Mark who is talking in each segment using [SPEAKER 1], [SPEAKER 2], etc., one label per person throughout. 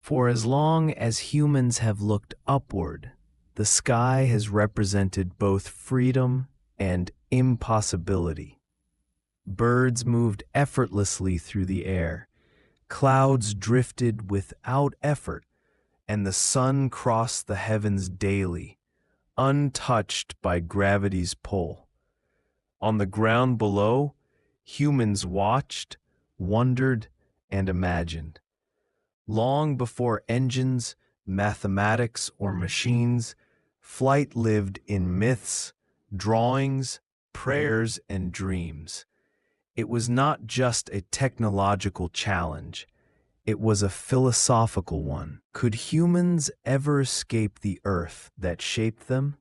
[SPEAKER 1] For as long as humans have looked upward, the sky has represented both freedom and impossibility. Birds moved effortlessly through the air, clouds drifted without effort, and the sun crossed the heavens daily, untouched by gravity's pull. On the ground below, humans watched, wondered, and imagined. Long before engines, mathematics, or machines, flight lived in myths, drawings, prayers, and dreams. It was not just a technological challenge, it was a philosophical one. Could humans ever escape the earth that shaped them?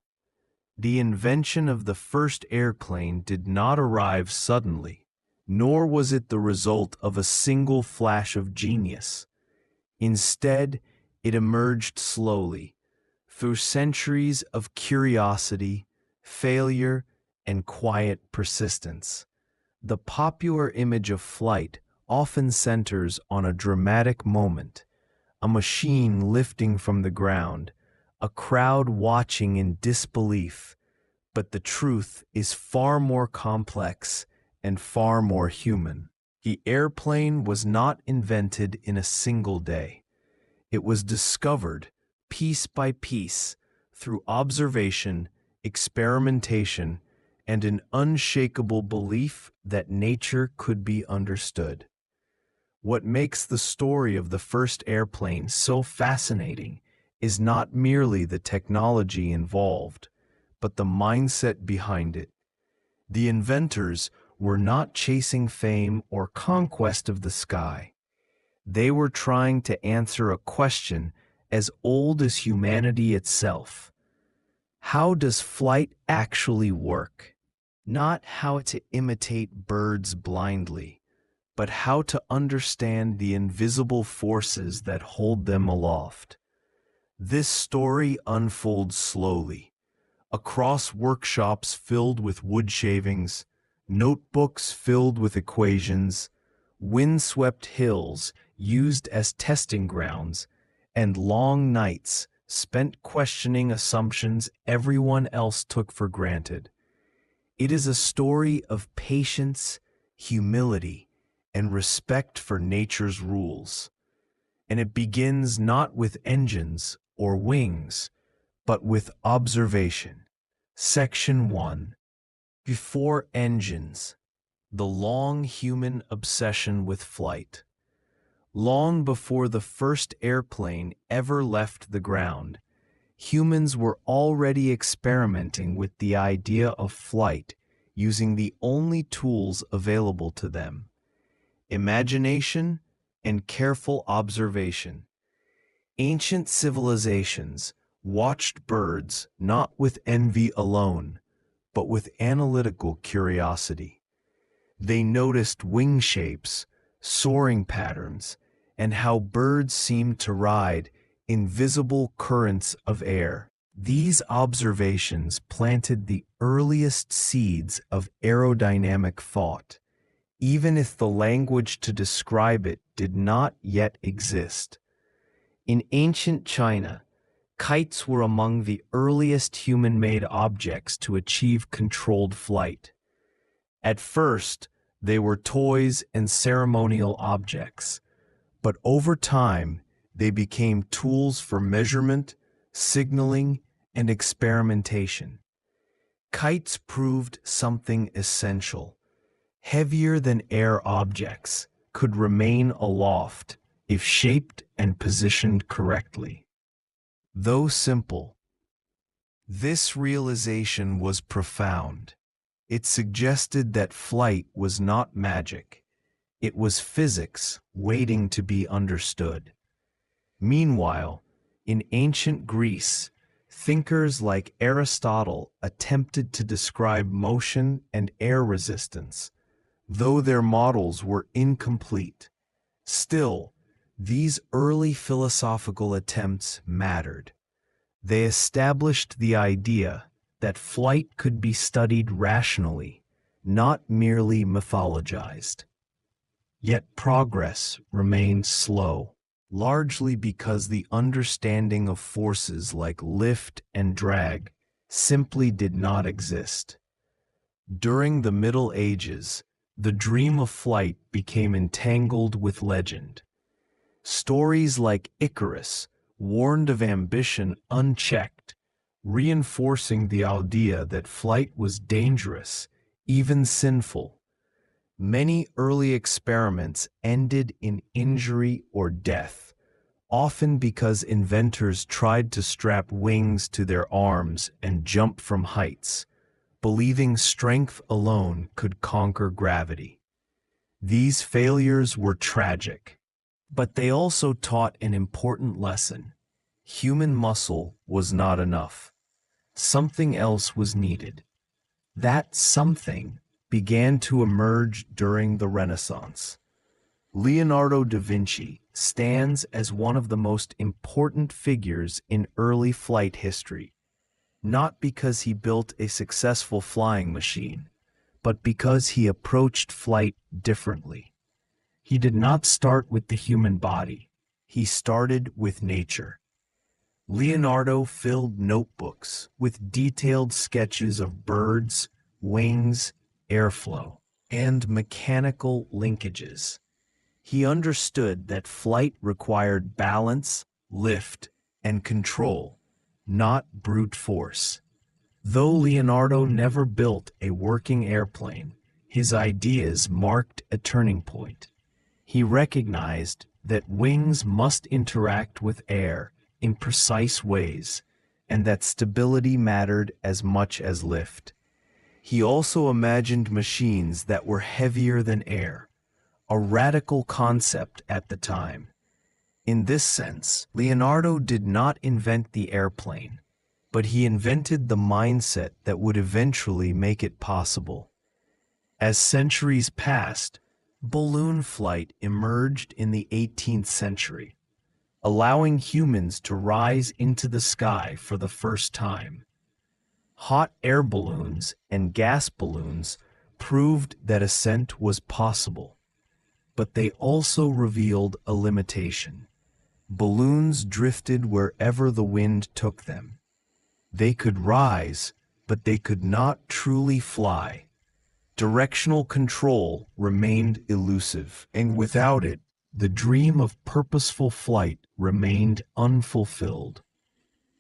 [SPEAKER 1] The invention of the first airplane did not arrive suddenly, nor was it the result of a single flash of genius. Instead, it emerged slowly, through centuries of curiosity, failure, and quiet persistence. The popular image of flight often centers on a dramatic moment, a machine lifting from the ground, a crowd watching in disbelief, but the truth is far more complex and far more human. The airplane was not invented in a single day. It was discovered, piece by piece, through observation, experimentation, and an unshakable belief that nature could be understood. What makes the story of the first airplane so fascinating is not merely the technology involved, but the mindset behind it. The inventors were not chasing fame or conquest of the sky. They were trying to answer a question as old as humanity itself. How does flight actually work? Not how to imitate birds blindly, but how to understand the invisible forces that hold them aloft. This story unfolds slowly, across workshops filled with wood shavings, notebooks filled with equations, windswept hills used as testing grounds, and long nights spent questioning assumptions everyone else took for granted. It is a story of patience, humility, and respect for nature's rules. And it begins not with engines or wings, but with observation. Section 1. Before engines, the long human obsession with flight. Long before the first airplane ever left the ground, humans were already experimenting with the idea of flight using the only tools available to them: imagination and careful observation. Ancient civilizations watched birds not with envy alone, but with analytical curiosity. They noticed wing shapes, soaring patterns, and how birds seemed to ride invisible currents of air. These observations planted the earliest seeds of aerodynamic thought, even if the language to describe it did not yet exist. In ancient China, kites were among the earliest human-made objects to achieve controlled flight. At first, they were toys and ceremonial objects, but over time, they became tools for measurement, signaling, and experimentation. Kites proved something essential. Heavier than air objects could remain aloft if shaped and positioned correctly. Though simple, this realization was profound. It suggested that flight was not magic. It was physics waiting to be understood. Meanwhile, in ancient Greece, thinkers like Aristotle attempted to describe motion and air resistance, though their models were incomplete. Still, these early philosophical attempts mattered. They established the idea that flight could be studied rationally, not merely mythologized. Yet progress remained slow. largely because the understanding of forces like lift and drag simply did not exist. During the Middle Ages, the dream of flight became entangled with legend. Stories like Icarus warned of ambition unchecked, reinforcing the idea that flight was dangerous, even sinful. Many early experiments ended in injury or death, often because inventors tried to strap wings to their arms and jump from heights, believing strength alone could conquer gravity. These failures were tragic, but they also taught an important lesson. Human muscle was not enough. Something else was needed. That something began to emerge during the Renaissance. Leonardo da Vinci stands as one of the most important figures in early flight history, not because he built a successful flying machine, but because he approached flight differently. He did not start with the human body. He started with nature. Leonardo filled notebooks with detailed sketches of birds, wings, airflow, and mechanical linkages. He understood that flight required balance, lift, and control, not brute force. Though Leonardo never built a working airplane, his ideas marked a turning point. He recognized that wings must interact with air in precise ways, and that stability mattered as much as lift. He also imagined machines that were heavier than air, a radical concept at the time. In this sense, Leonardo did not invent the airplane, but he invented the mindset that would eventually make it possible. As centuries passed, balloon flight emerged in the 18th century, allowing humans to rise into the sky for the first time. Hot air balloons and gas balloons proved that ascent was possible, but they also revealed a limitation. Balloons drifted wherever the wind took them. They could rise, but they could not truly fly. Directional control remained elusive, and without it, the dream of purposeful flight remained unfulfilled.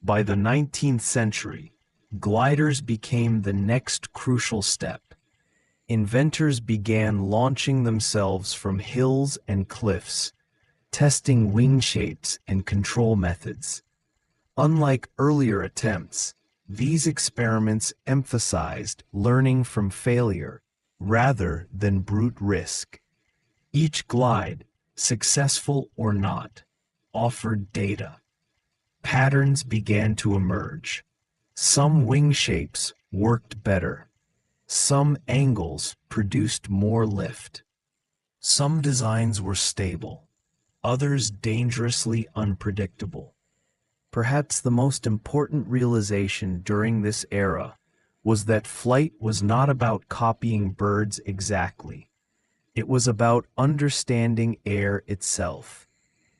[SPEAKER 1] By the 19th century, gliders became the next crucial step. Inventors began launching themselves from hills and cliffs, testing wing shapes and control methods. Unlike earlier attempts, these experiments emphasized learning from failure rather than brute risk. Each glide, successful or not, offered data. Patterns began to emerge. Some wing shapes worked better. Some angles produced more lift. Some designs were stable, others dangerously unpredictable. Perhaps the most important realization during this era was that flight was not about copying birds exactly. It was about understanding air itself.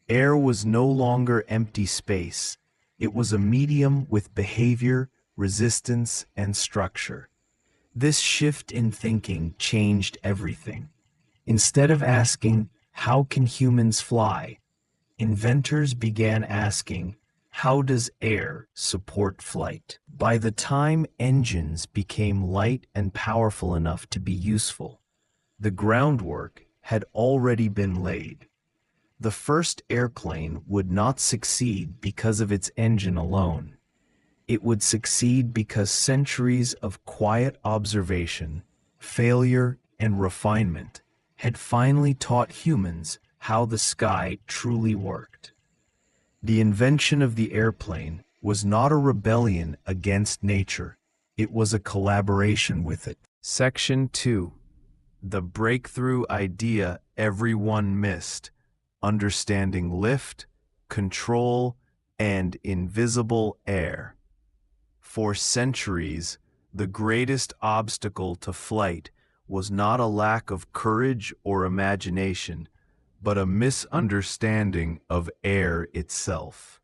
[SPEAKER 1] Air was no longer empty space. It was a medium with behavior, resistance, and structure. This shift in thinking changed everything. Instead of asking, "How can humans fly?" inventors began asking, "How does air support flight?" By the time engines became light and powerful enough to be useful, the groundwork had already been laid. The first airplane would not succeed because of its engine alone. It would succeed because centuries of quiet observation, failure, and refinement had finally taught humans how the sky truly worked. The invention of the airplane was not a rebellion against nature. It was a collaboration with it. Section 2. The breakthrough idea everyone missed: understanding lift, control, and invisible air. For centuries, the greatest obstacle to flight was not a lack of courage or imagination, but a misunderstanding of air itself.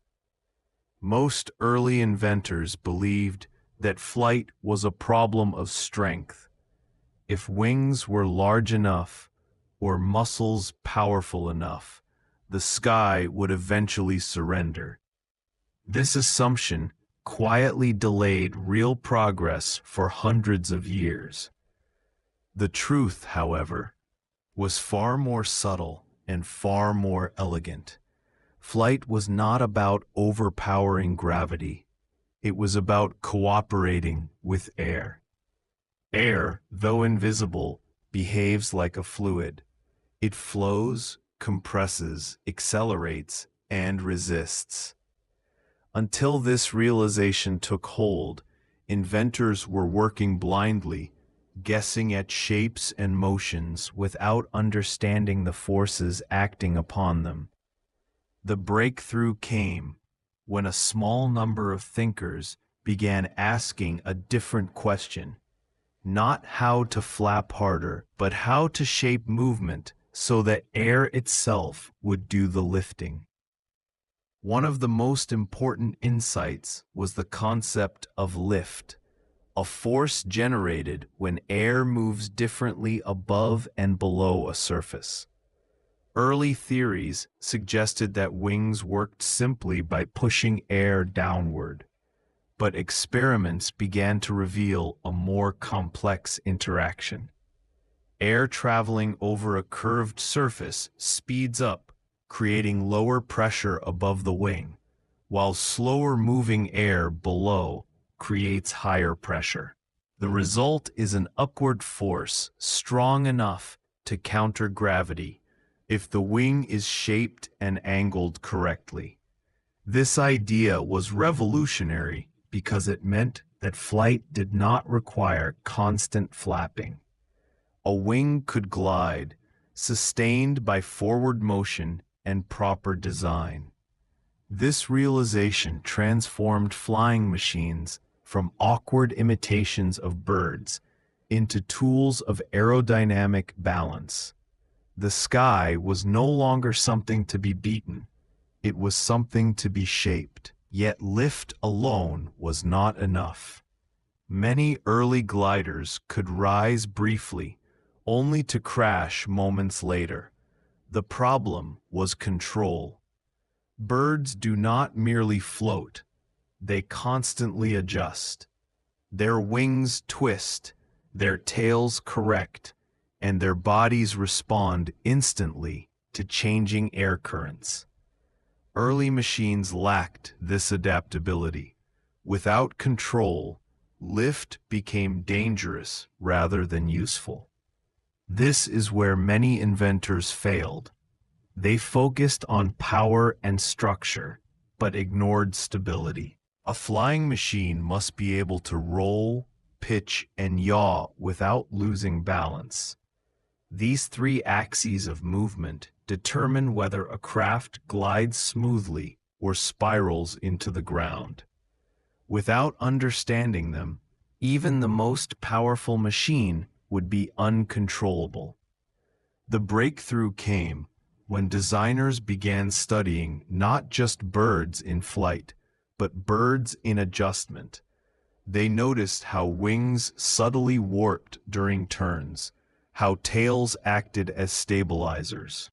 [SPEAKER 1] Most early inventors believed that flight was a problem of strength. If wings were large enough or muscles powerful enough, the sky would eventually surrender. This assumption quietly delayed real progress for hundreds of years. The truth, however, was far more subtle and far more elegant. Flight was not about overpowering gravity. It was about cooperating with air. Air, though invisible, behaves like a fluid. It flows, compresses, accelerates, and resists. Until this realization took hold, inventors were working blindly, guessing at shapes and motions without understanding the forces acting upon them. The breakthrough came when a small number of thinkers began asking a different question, not how to flap harder, but how to shape movement so that air itself would do the lifting. One of the most important insights was the concept of lift, a force generated when air moves differently above and below a surface. Early theories suggested that wings worked simply by pushing air downward, but experiments began to reveal a more complex interaction. Air traveling over a curved surface speeds up, creating lower pressure above the wing, while slower moving air below creates higher pressure. The result is an upward force strong enough to counter gravity if the wing is shaped and angled correctly. This idea was revolutionary because it meant that flight did not require constant flapping. A wing could glide, sustained by forward motion and proper design. This realization transformed flying machines from awkward imitations of birds into tools of aerodynamic balance. The sky was no longer something to be beaten. It was something to be shaped. Yet lift alone was not enough. Many early gliders could rise briefly, only to crash moments later. The problem was control. Birds do not merely float, they constantly adjust. Their wings twist, their tails correct, and their bodies respond instantly to changing air currents. Early machines lacked this adaptability. Without control, lift became dangerous rather than useful. This is where many inventors failed. They focused on power and structure, but ignored stability. A flying machine must be able to roll, pitch, and yaw without losing balance. These three axes of movement determine whether a craft glides smoothly or spirals into the ground. Without understanding them, even the most powerful machine would be uncontrollable. The breakthrough came when designers began studying not just birds in flight, but birds in adjustment. They noticed how wings subtly warped during turns, how tails acted as stabilizers,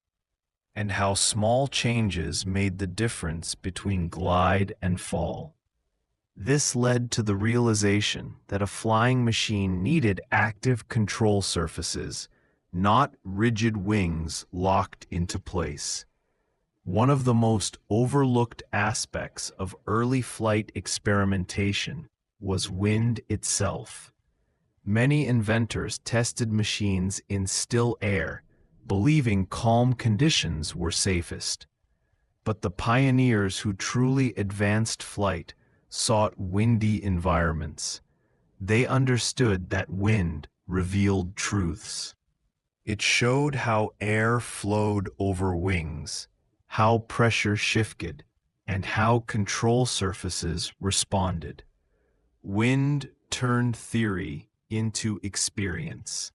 [SPEAKER 1] and how small changes made the difference between glide and fall. This led to the realization that a flying machine needed active control surfaces, not rigid wings locked into place. One of the most overlooked aspects of early flight experimentation was wind itself. Many inventors tested machines in still air, believing calm conditions were safest. But the pioneers who truly advanced flight sought windy environments. They understood that wind revealed truths. It showed how air flowed over wings, how pressure shifted, and how control surfaces responded. Wind turned theory into experience.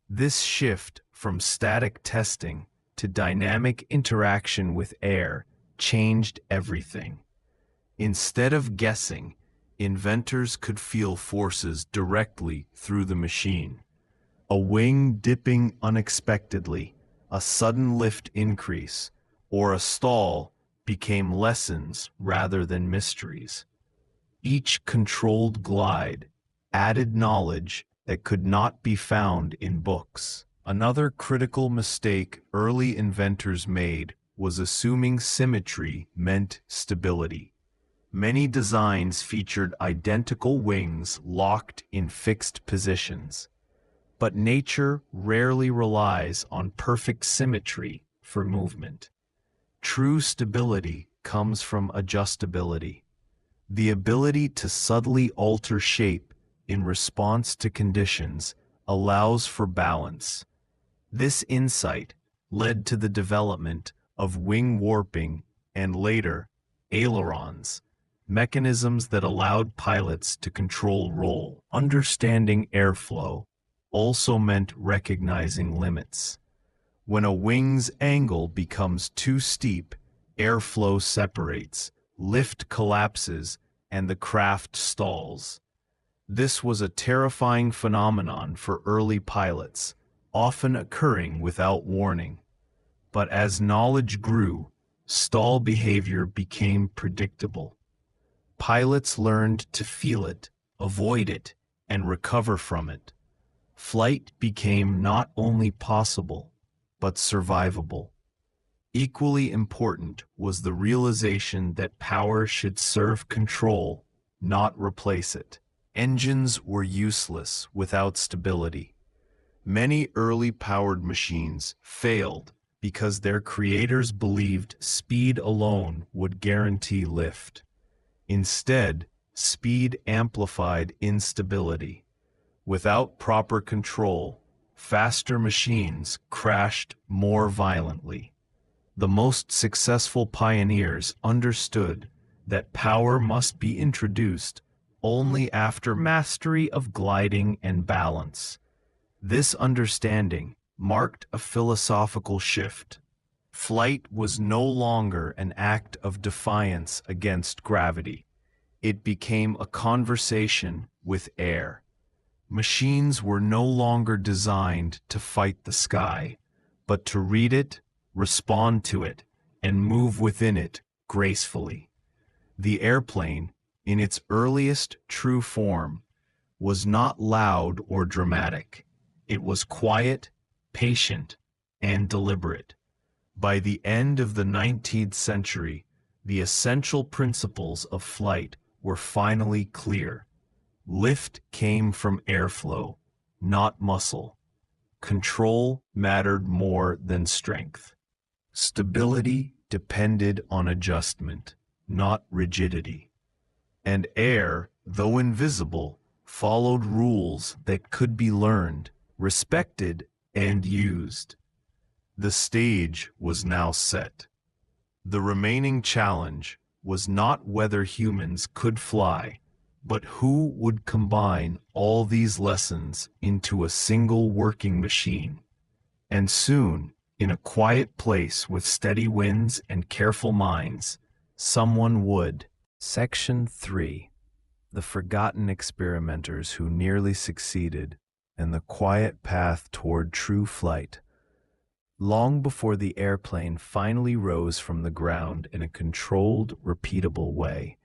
[SPEAKER 1] This shift from static testing to dynamic interaction with air changed everything. Instead of guessing, inventors could feel forces directly through the machine. A wing dipping unexpectedly, a sudden lift increase, or a stall became lessons rather than mysteries. Each controlled glide added knowledge that could not be found in books. Another critical mistake early inventors made was assuming symmetry meant stability. Many designs featured identical wings locked in fixed positions. But nature rarely relies on perfect symmetry for movement. True stability comes from adjustability, the ability to subtly alter shape in response to conditions allows for balance. This insight led to the development of wing warping and later ailerons, mechanisms that allowed pilots to control roll. Understanding airflow also meant recognizing limits. When a wing's angle becomes too steep, airflow separates, lift collapses, and the craft stalls. This was a terrifying phenomenon for early pilots, often occurring without warning. But as knowledge grew, stall behavior became predictable. Pilots learned to feel it, avoid it, and recover from it. Flight became not only possible, but survivable. Equally important was the realization that power should serve control, not replace it. Engines were useless without stability. Many early powered machines failed because their creators believed speed alone would guarantee lift. Instead, speed amplified instability. Without proper control, faster machines crashed more violently. The most successful pioneers understood that power must be introduced only after mastery of gliding and balance. This understanding marked a philosophical shift. Flight was no longer an act of defiance against gravity. It became a conversation with air. Machines were no longer designed to fight the sky, but to read it, respond to it, and move within it gracefully. The airplane, in its earliest true form, was not loud or dramatic. It was quiet, patient, and deliberate. By the end of the 19th century, the essential principles of flight were finally clear. Lift came from airflow, not muscle. Control mattered more than strength. Stability depended on adjustment, not rigidity. And air, though invisible, followed rules that could be learned, respected, and used. The stage was now set. The remaining challenge was not whether humans could fly, but who would combine all these lessons into a single working machine. And soon, in a quiet place with steady winds and careful minds, someone would. Section 3. The Forgotten Experimenters Who Nearly Succeeded and the Quiet Path Toward True Flight. Long before the airplane finally rose from the ground in a controlled, repeatable way,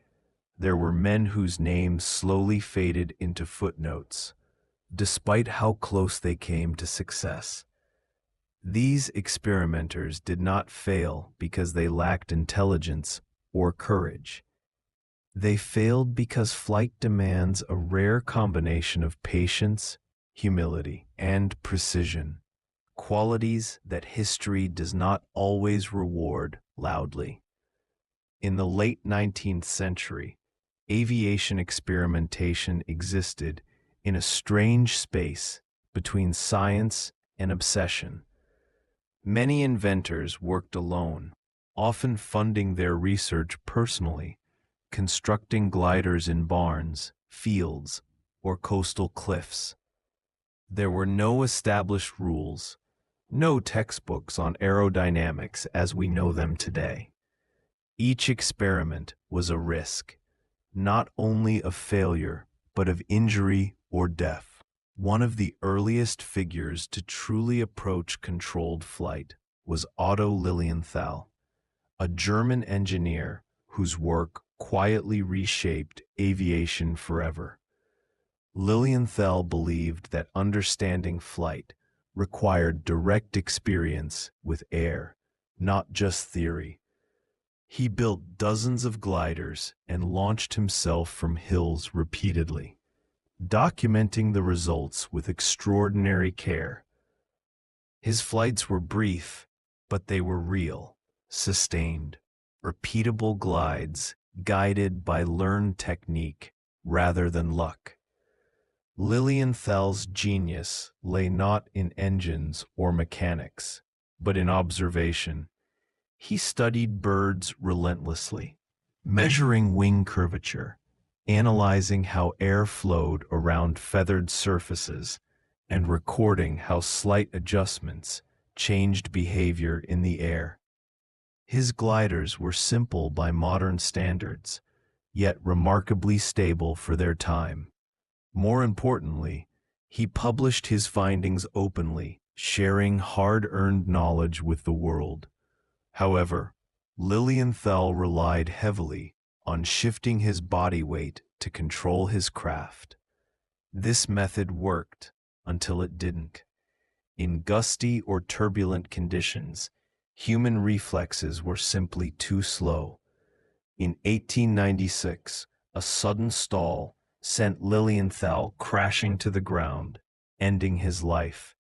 [SPEAKER 1] there were men whose names slowly faded into footnotes, despite how close they came to success. These experimenters did not fail because they lacked intelligence or courage. They failed because flight demands a rare combination of patience, humility, and precision, qualities that history does not always reward loudly. In the late 19th century, aviation experimentation existed in a strange space between science and obsession. Many inventors worked alone, often funding their research personally, constructing gliders in barns, fields, or coastal cliffs. There were no established rules, No textbooks on aerodynamics as we know them today. Each experiment was a risk, not only of failure, but of injury or death. One of the earliest figures to truly approach controlled flight was Otto Lilienthal, a German engineer whose work quietly reshaped aviation forever. Lilienthal believed that understanding flight required direct experience with air, not just theory. He built dozens of gliders and launched himself from hills repeatedly, documenting the results with extraordinary care. His flights were brief, but they were real, sustained, repeatable glides guided by learned technique rather than luck. Lilienthal's genius lay not in engines or mechanics, but in observation. He studied birds relentlessly, measuring wing curvature, analyzing how air flowed around feathered surfaces, and recording how slight adjustments changed behavior in the air. His gliders were simple by modern standards, yet remarkably stable for their time. More importantly, he published his findings openly, sharing hard-earned knowledge with the world. However, Lilienthal relied heavily on shifting his body weight to control his craft. This method worked until it didn't. In gusty or turbulent conditions, human reflexes were simply too slow. In 1896, a sudden stall sent Lilienthal crashing to the ground, ending his life.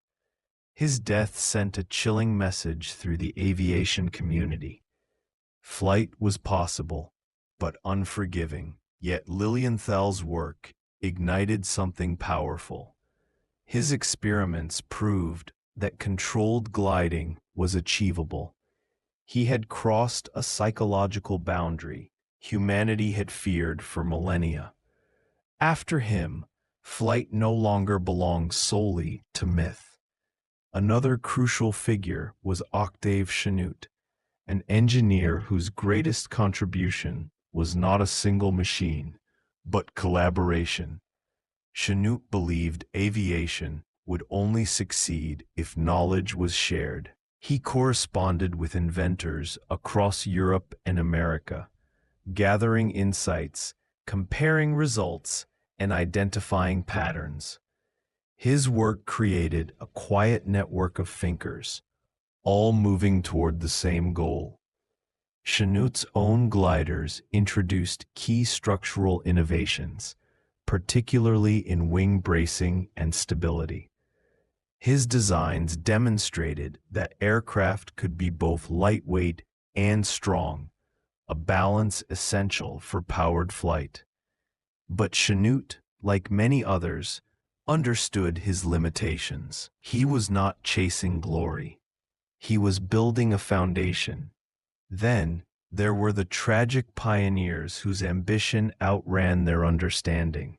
[SPEAKER 1] His death sent a chilling message through the aviation community. Flight was possible, but unforgiving. Yet Lilienthal's work ignited something powerful. His experiments proved that controlled gliding was achievable. He had crossed a psychological boundary humanity had feared for millennia. After him, flight no longer belonged solely to myth. Another crucial figure was Octave Chanute, an engineer whose greatest contribution was not a single machine, but collaboration. Chanute believed aviation would only succeed if knowledge was shared. He corresponded with inventors across Europe and America, gathering insights, comparing results, and identifying patterns. His work created a quiet network of thinkers, all moving toward the same goal. Chanute's own gliders introduced key structural innovations, particularly in wing bracing and stability. His designs demonstrated that aircraft could be both lightweight and strong, a balance essential for powered flight. But Chanute, like many others, understood his limitations. He was not chasing glory. He was building a foundation. Then, there were the tragic pioneers whose ambition outran their understanding.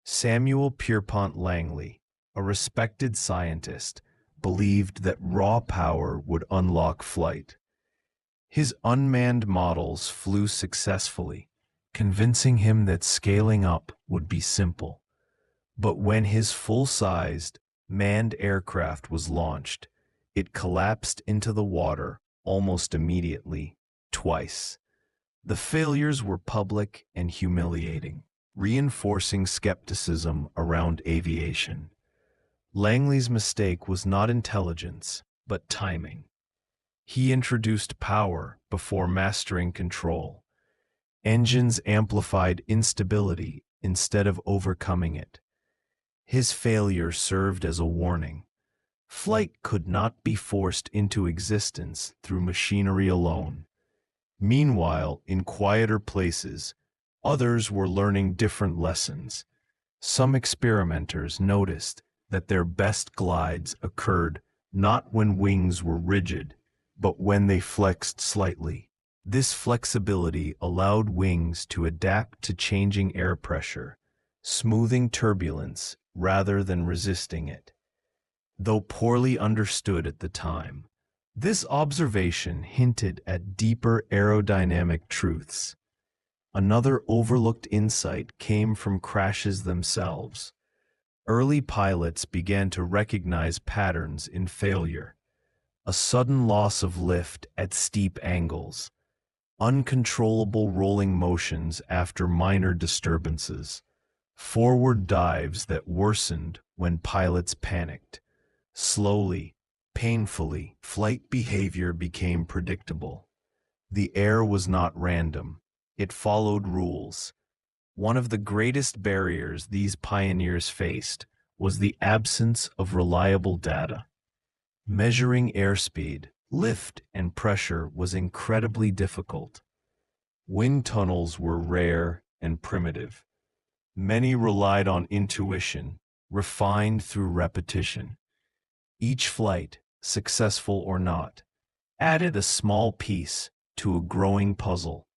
[SPEAKER 1] Samuel Pierpont Langley, a respected scientist, believed that raw power would unlock flight. His unmanned models flew successfully, convincing him that scaling up would be simple. But when his full-sized, manned aircraft was launched, it collapsed into the water almost immediately, twice. The failures were public and humiliating, reinforcing skepticism around aviation. Langley's mistake was not intelligence, but timing. He introduced power before mastering control. Engines amplified instability instead of overcoming it. His failure served as a warning. Flight could not be forced into existence through machinery alone. Meanwhile, in quieter places, others were learning different lessons. Some experimenters noticed that their best glides occurred not when wings were rigid, but when they flexed slightly. This flexibility allowed wings to adapt to changing air pressure, smoothing turbulence rather than resisting it. though poorly understood at the time. This observation hinted at deeper aerodynamic truths. Another overlooked insight came from crashes themselves. Early pilots began to recognize patterns in failure. A sudden loss of lift at steep angles, uncontrollable rolling motions after minor disturbances, forward dives that worsened when pilots panicked. Slowly, painfully, flight behavior became predictable. The air was not random. It followed rules. One of the greatest barriers these pioneers faced was the absence of reliable data. Measuring airspeed, lift, and pressure was incredibly difficult. Wind tunnels were rare and primitive. Many relied on intuition, refined through repetition. Each flight, successful or not, added a small piece to a growing puzzle.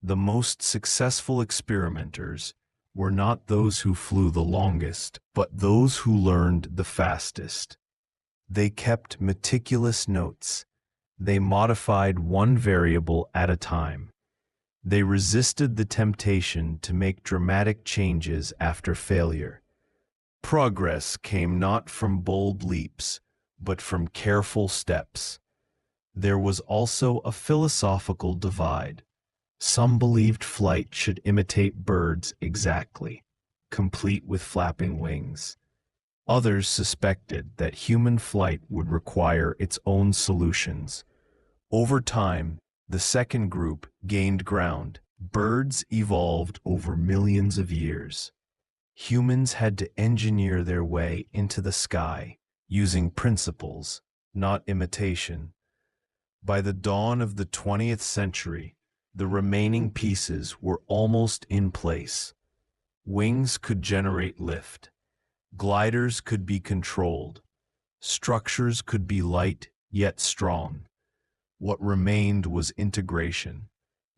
[SPEAKER 1] The most successful experimenters were not those who flew the longest, but those who learned the fastest. They kept meticulous notes. They modified one variable at a time. They resisted the temptation to make dramatic changes after failure. Progress came not from bold leaps, but from careful steps. There was also a philosophical divide. Some believed flight should imitate birds exactly, complete with flapping wings. Others suspected that human flight would require its own solutions. Over time, the second group gained ground. Birds evolved over millions of years. Humans had to engineer their way into the sky, using principles, not imitation. By the dawn of the 20th century, the remaining pieces were almost in place. Wings could generate lift. Gliders could be controlled. Structures could be light yet strong. What remained was integration,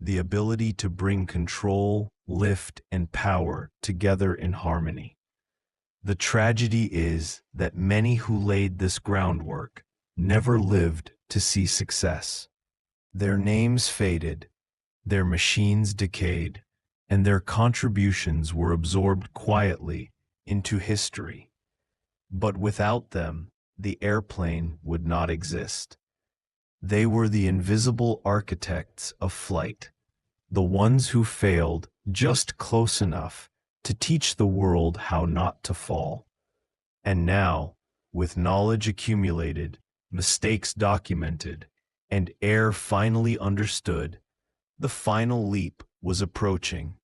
[SPEAKER 1] the ability to bring control, lift, and power together in harmony. The tragedy is that many who laid this groundwork never lived to see success. Their names faded, their machines decayed, and their contributions were absorbed quietly into history. But without them, the airplane would not exist. They were the invisible architects of flight, the ones who failed just close enough to teach the world how not to fall. And now, with knowledge accumulated, mistakes documented, and air finally understood, the final leap was approaching.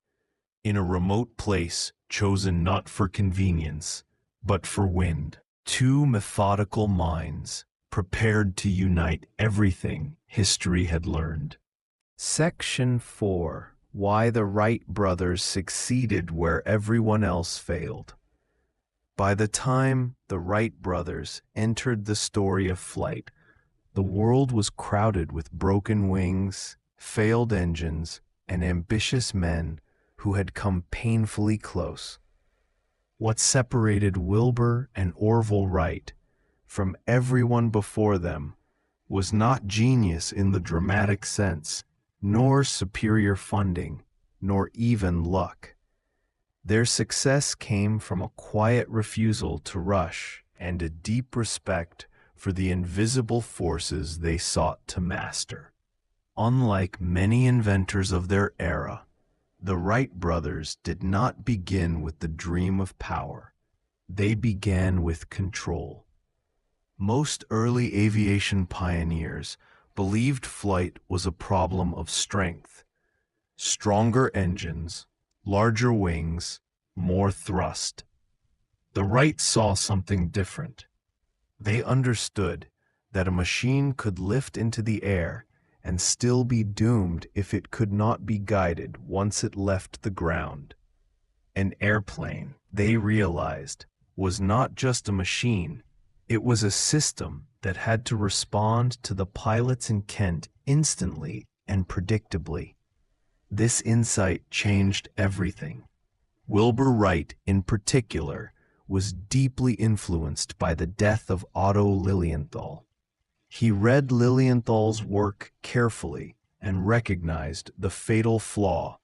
[SPEAKER 1] In a remote place chosen not for convenience, but for wind. Two methodical minds, prepared to unite everything history had learned. Section 4. Why the Wright brothers succeeded where everyone else failed. By the time the Wright brothers entered the story of flight, the world was crowded with broken wings, failed engines, and ambitious men who had come painfully close. What separated Wilbur and Orville Wright from everyone before them was not genius in the dramatic sense, nor superior funding, nor even luck. Their success came from a quiet refusal to rush and a deep respect for the invisible forces they sought to master. Unlike many inventors of their era, the Wright brothers did not begin with the dream of power. They began with control. Most early aviation pioneers believed flight was a problem of strength. Stronger engines, larger wings, more thrust. The Wrights saw something different. They understood that a machine could lift into the air and still be doomed if it could not be guided once it left the ground. An airplane, they realized, was not just a machine. It was a system that had to respond to the pilot's intent instantly and predictably. This insight changed everything. Wilbur Wright, in particular, was deeply influenced by the death of Otto Lilienthal. He read Lilienthal's work carefully and recognized the fatal flaw: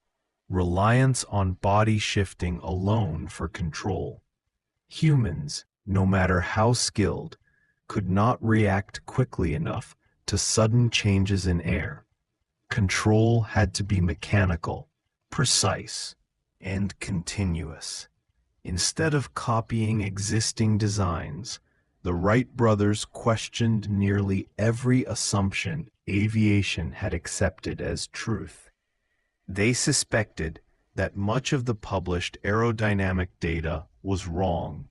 [SPEAKER 1] reliance on body shifting alone for control. Humans, no matter how skilled, could not react quickly enough to sudden changes in air. Control had to be mechanical, precise, and continuous. Instead of copying existing designs, the Wright brothers questioned nearly every assumption aviation had accepted as truth. They suspected that much of the published aerodynamic data was wrong.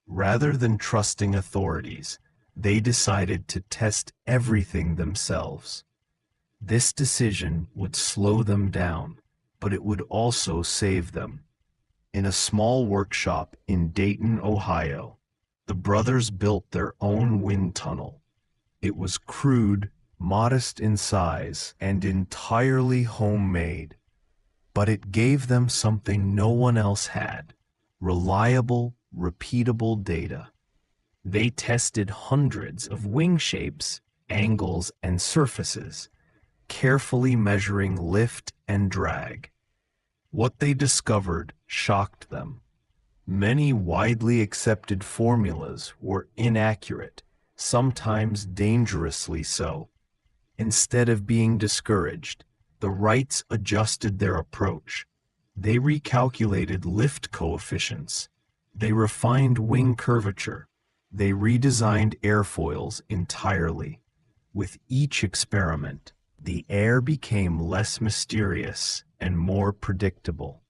[SPEAKER 1] Rather than trusting authorities, they decided to test everything themselves. This decision would slow them down, but it would also save them. In a small workshop in Dayton, Ohio, the brothers built their own wind tunnel. It was crude, modest in size, and entirely homemade. But it gave them something no one else had: reliable, repeatable data. They tested hundreds of wing shapes, angles, and surfaces, carefully measuring lift and drag. What they discovered shocked them. Many widely accepted formulas were inaccurate, sometimes dangerously so. Instead of being discouraged, the Wrights adjusted their approach. They recalculated lift coefficients. They refined wing curvature. They redesigned airfoils entirely. With each experiment, the air became less mysterious and more predictable.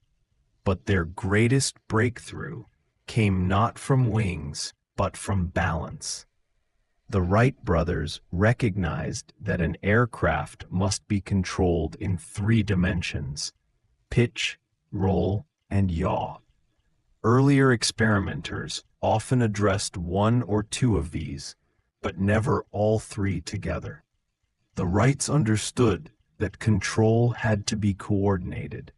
[SPEAKER 1] But their greatest breakthrough came not from wings, but from balance. The Wright brothers recognized that an aircraft must be controlled in 3 dimensions: pitch, roll, and yaw. Earlier experimenters often addressed 1 or 2 of these, but never all 3 together. The Wrights understood that control had to be coordinated.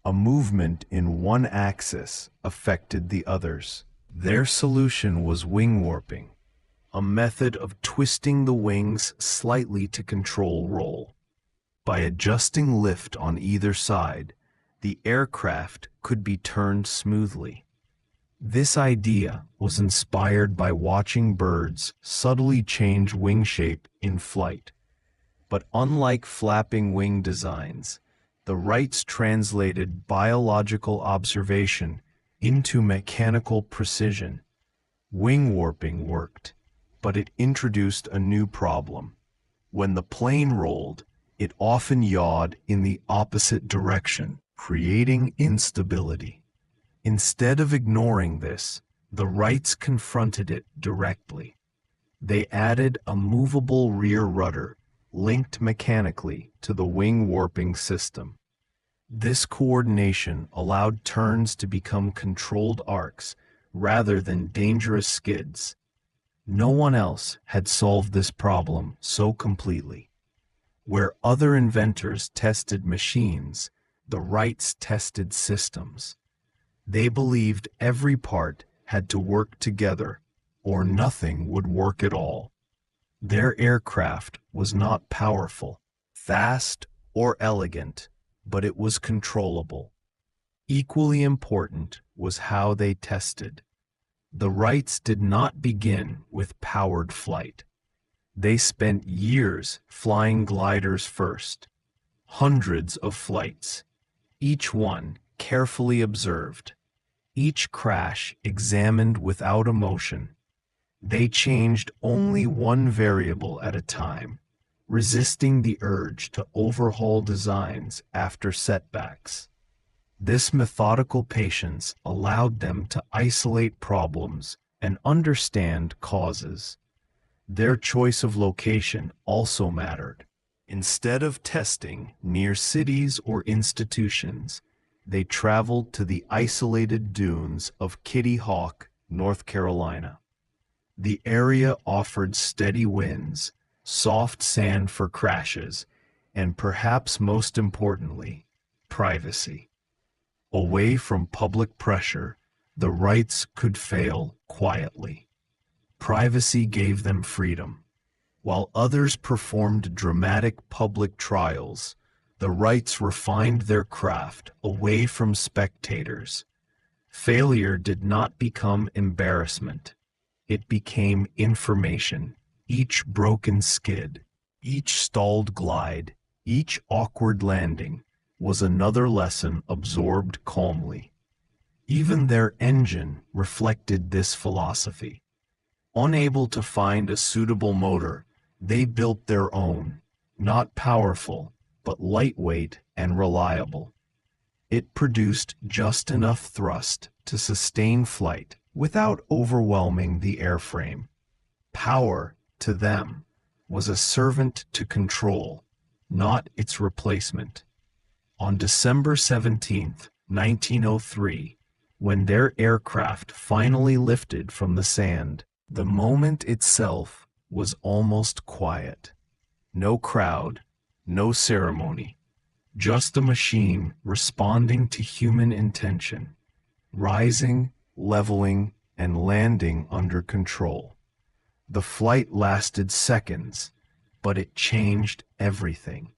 [SPEAKER 1] A movement in one axis affected the others. Their solution was wing warping, a method of twisting the wings slightly to control roll. By adjusting lift on either side, the aircraft could be turned smoothly. This idea was inspired by watching birds subtly change wing shape in flight. But unlike flapping wing designs, the Wrights translated biological observation into mechanical precision. Wing warping worked, but it introduced a new problem. When the plane rolled, it often yawed in the opposite direction, creating instability. Instead of ignoring this, the Wrights confronted it directly. They added a movable rear rudder linked mechanically to the wing warping system. This coordination allowed turns to become controlled arcs rather than dangerous skids. No one else had solved this problem so completely. Where other inventors tested machines, the Wrights tested systems. They believed every part had to work together, or nothing would work at all. Their aircraft was not powerful, fast, or elegant, but it was controllable. Equally important was how they tested. The Wrights did not begin with powered flight. They spent years flying gliders first, hundreds of flights, each one carefully observed, each crash examined without emotion. They changed only one variable at a time, resisting the urge to overhaul designs after setbacks. This methodical patience allowed them to isolate problems and understand causes. Their choice of location also mattered. Instead of testing near cities or institutions, they traveled to the isolated dunes of Kitty Hawk, North Carolina. The area offered steady winds, soft sand for crashes, and perhaps most importantly, privacy. Away from public pressure, The Wrights could fail quietly. Privacy gave them freedom. While others performed dramatic public trials, the Wrights refined their craft away from spectators. Failure did not become embarrassment. It became information. Each broken skid, each stalled glide, each awkward landing was another lesson absorbed calmly. Even their engine reflected this philosophy. Unable to find a suitable motor, they built their own, not powerful, but lightweight and reliable. It produced just enough thrust to sustain flight without overwhelming the airframe. Power, to them, was a servant to control, not its replacement. On December 17, 1903, when their aircraft finally lifted from the sand, the moment itself was almost quiet. No crowd, no ceremony, just a machine responding to human intention, rising, leveling, and landing under control. The flight lasted seconds, but it changed everything.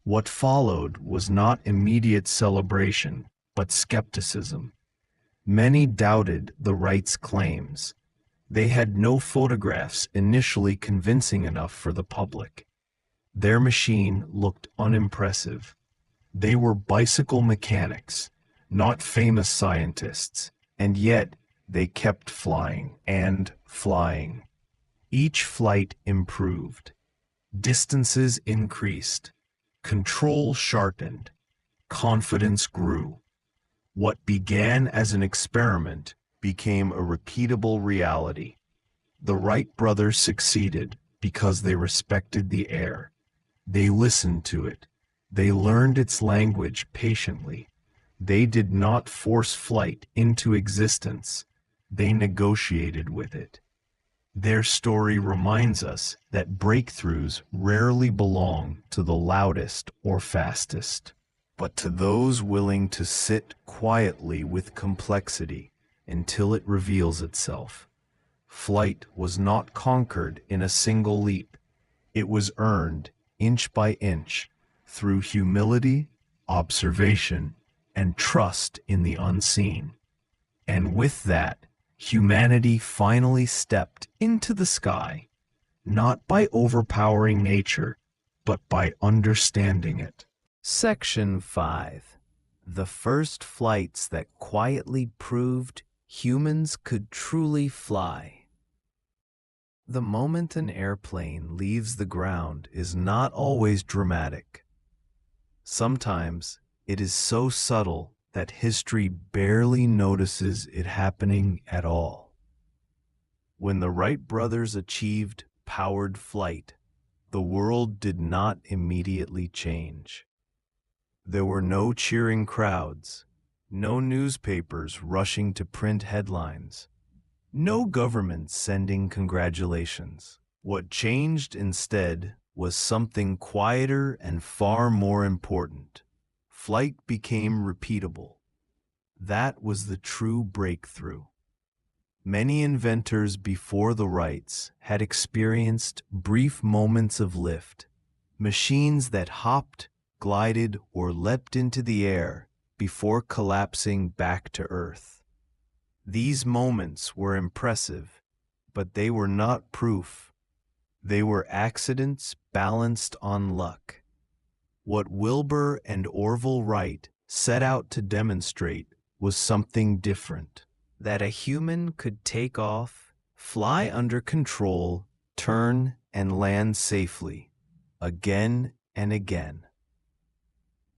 [SPEAKER 1] What followed was not immediate celebration, but skepticism. Many doubted the Wrights' claims. They had no photographs initially convincing enough for the public. Their machine looked unimpressive. They were bicycle mechanics, not famous scientists, and yet they kept flying and flying. Each flight improved. Distances increased. Control sharpened. Confidence grew. What began as an experiment became a repeatable reality. The Wright brothers succeeded because they respected the air. They listened to it. They learned its language patiently. They did not force flight into existence. They negotiated with it. Their story reminds us that breakthroughs rarely belong to the loudest or fastest, but to those willing to sit quietly with complexity until it reveals itself. Flight was not conquered in a single leap. It was earned, inch by inch, through humility, observation, and trust in the unseen. And with that, humanity finally stepped into the sky, not by overpowering nature, but by understanding it. Section 5. The first flights that quietly proved humans could truly fly. The moment an airplane leaves the ground is not always dramatic. Sometimes it is so subtle that history barely notices it happening at all. When the Wright brothers achieved powered flight, the world did not immediately change. There were no cheering crowds, no newspapers rushing to print headlines, no government sending congratulations. What changed instead was something quieter and far more important. Flight became repeatable. That was the true breakthrough. Many inventors before the Wrights had experienced brief moments of lift, machines that hopped, glided, or leapt into the air before collapsing back to Earth. These moments were impressive, but they were not proof. They were accidents balanced on luck. What Wilbur and Orville Wright set out to demonstrate was something different. That a human could take off, fly under control, turn, and land safely, again and again.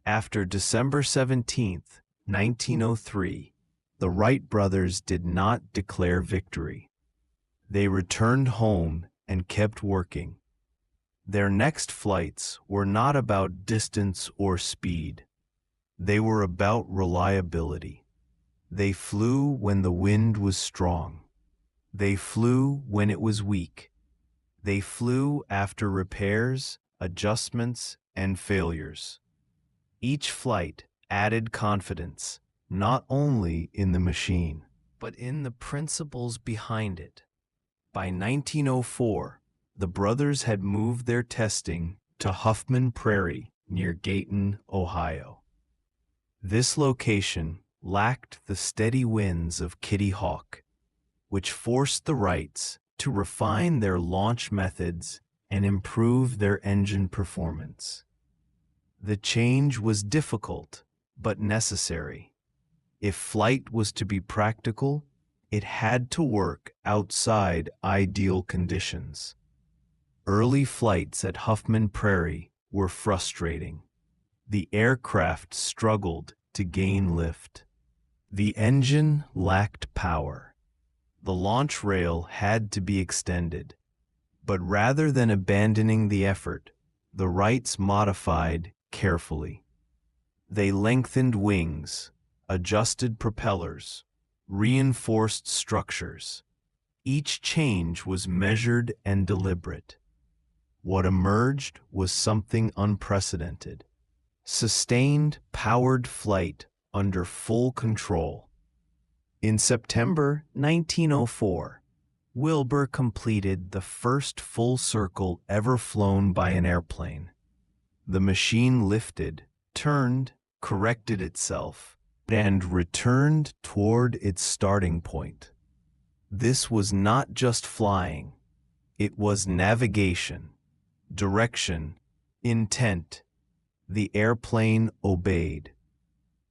[SPEAKER 1] After December 17, 1903, the Wright brothers did not declare victory. They returned home and kept working. Their next flights were not about distance or speed. They were about reliability. They flew when the wind was strong. They flew when it was weak. They flew after repairs, adjustments, and failures. Each flight added confidence, not only in the machine, but in the principles behind it. By 1904, the brothers had moved their testing to Huffman Prairie near Dayton, Ohio. This location lacked the steady winds of Kitty Hawk, which forced the Wrights to refine their launch methods and improve their engine performance. The change was difficult, but necessary. If flight was to be practical, it had to work outside ideal conditions. Early flights at Huffman Prairie were frustrating. The aircraft struggled to gain lift. The engine lacked power. The launch rail had to be extended. But rather than abandoning the effort, the Wrights modified carefully. They lengthened wings, adjusted propellers, reinforced structures. Each change was measured and deliberate. What emerged was something unprecedented. Sustained, powered flight under full control. In September 1904, Wilbur completed the first full circle ever flown by an airplane. The machine lifted, turned, corrected itself, and returned toward its starting point. This was not just flying. It was navigation, direction, intent. The airplane obeyed.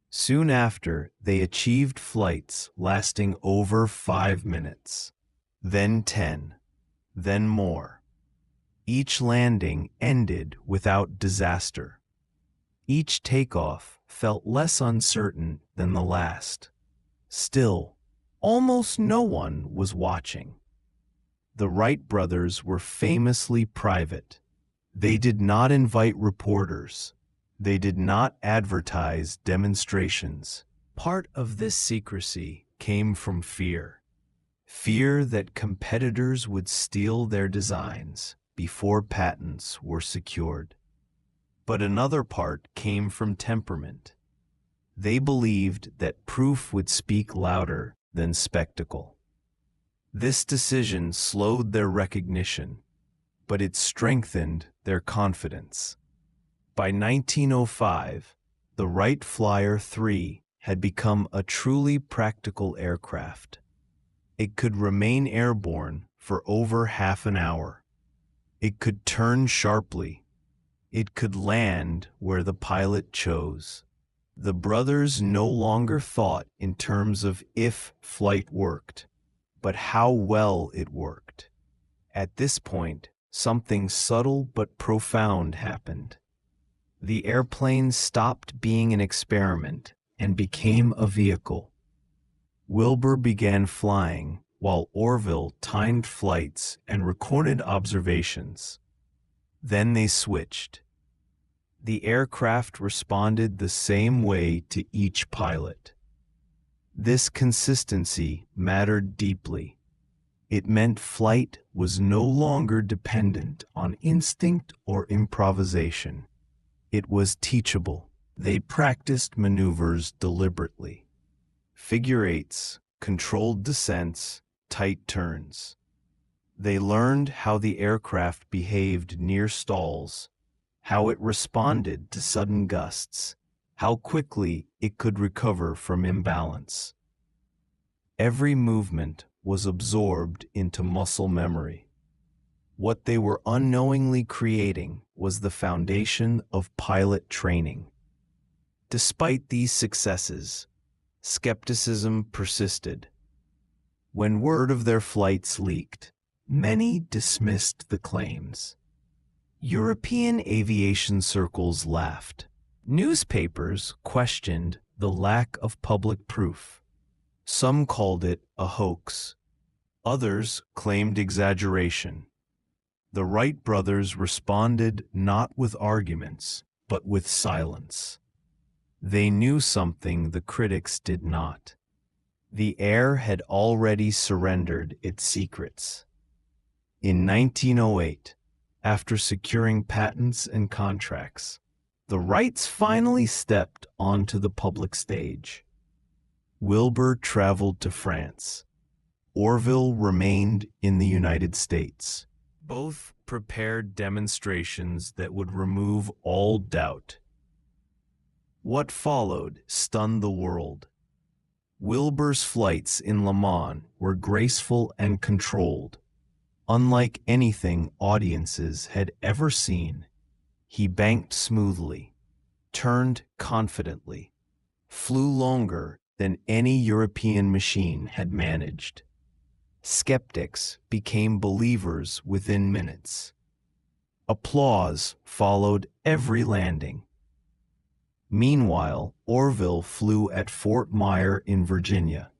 [SPEAKER 1] Soon after, they achieved flights lasting over 5 minutes, then 10, then more. Each landing ended without disaster. Each takeoff felt less uncertain than the last. Still, almost no one was watching. The Wright brothers were famously private. They did not invite reporters. They did not advertise demonstrations. Part of this secrecy came from fear. Fear that competitors would steal their designs before patents were secured. But another part came from temperament. They believed that proof would speak louder than spectacle. This decision slowed their recognition, but it strengthened their confidence. By 1905, the Wright Flyer 3 had become a truly practical aircraft. It could remain airborne for over half an hour. It could turn sharply. It could land where the pilot chose. The brothers no longer thought in terms of if flight worked, but how well it worked. At this point, something subtle but profound happened. The airplane stopped being an experiment and became a vehicle. Wilbur began flying while Orville timed flights and recorded observations. Then they switched. The aircraft responded the same way to each pilot. This consistency mattered deeply. It meant flight was no longer dependent on instinct or improvisation. It was teachable. They practiced maneuvers deliberately. Figure eights, controlled descents, tight turns. They learned how the aircraft behaved near stalls, how it responded to sudden gusts, how quickly it could recover from imbalance. Every movement was absorbed into muscle memory. What they were unknowingly creating was the foundation of pilot training. Despite these successes, skepticism persisted. When word of their flights leaked, many dismissed the claims. European aviation circles laughed. Newspapers questioned the lack of public proof. Some called it a hoax. Others claimed exaggeration. The Wright brothers responded not with arguments, but with silence. They knew something the critics did not. The air had already surrendered its secrets. In 1908, after securing patents and contracts, the Wrights finally stepped onto the public stage. Wilbur traveled to France. Orville remained in the United States. Both prepared demonstrations that would remove all doubt. What followed stunned the world. Wilbur's flights in Le Mans were graceful and controlled. Unlike anything audiences had ever seen, he banked smoothly, turned confidently, flew longer than any European machine had managed. Skeptics became believers within minutes. Applause followed every landing. Meanwhile, Orville flew at Fort Myer in Virginia,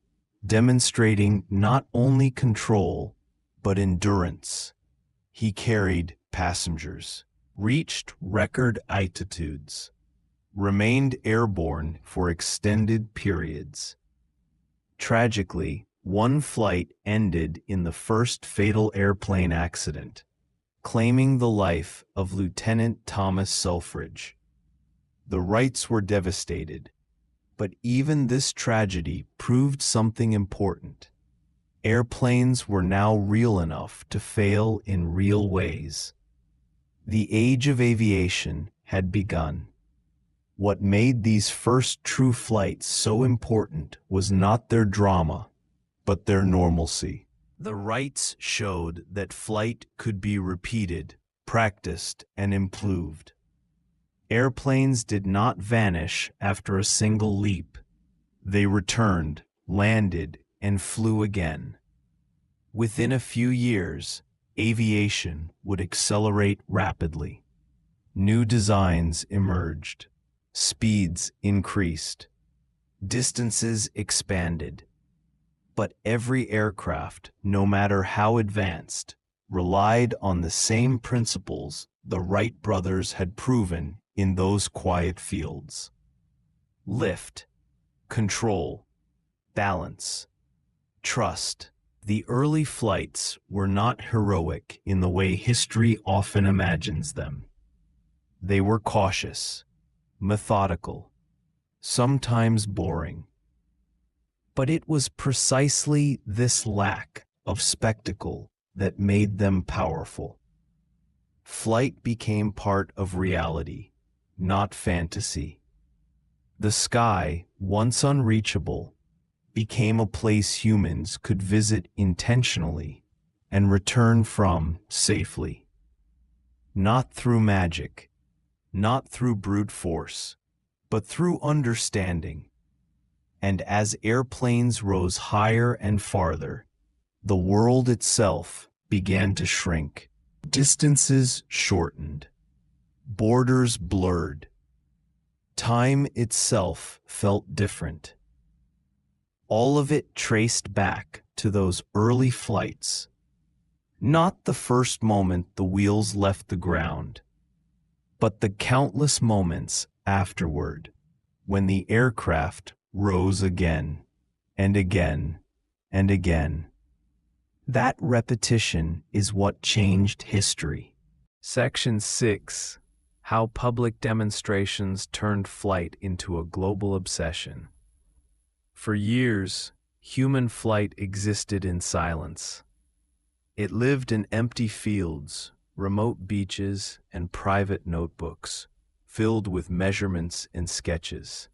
[SPEAKER 1] demonstrating not only control, but endurance. He carried passengers, reached record altitudes, remained airborne for extended periods. Tragically, one flight ended in the first fatal airplane accident, claiming the life of Lieutenant Thomas Selfridge. The Wrights were devastated, but even this tragedy proved something important. Airplanes were now real enough to fail in real ways. The age of aviation had begun. What made these first true flights so important was not their drama, but their normalcy. The Wrights showed that flight could be repeated, practiced, and improved. Airplanes did not vanish after a single leap. They returned, landed, and flew again. Within a few years, aviation would accelerate rapidly. New designs emerged. Speeds increased. Distances expanded. But every aircraft, no matter how advanced, relied on the same principles the Wright brothers had proven in those quiet fields. Lift, control, balance, trust. The early flights were not heroic in the way history often imagines them. They were cautious, methodical, sometimes boring. But it was precisely this lack of spectacle that made them powerful. Flight became part of reality, not fantasy. The sky, once unreachable, became a place humans could visit intentionally and return from safely. Not through magic, not through brute force, but through understanding. And as airplanes rose higher and farther, the world itself began to shrink. Distances shortened. Borders blurred. Time itself felt different. All of it traced back to those early flights. Not the first moment the wheels left the ground, but the countless moments afterward, when the aircraft rose again, and again, and again. That repetition is what changed history. Section 6. How public demonstrations turned flight into a global obsession. For years, human flight existed in silence. It lived in empty fields, remote beaches, and private notebooks, filled with measurements and sketches.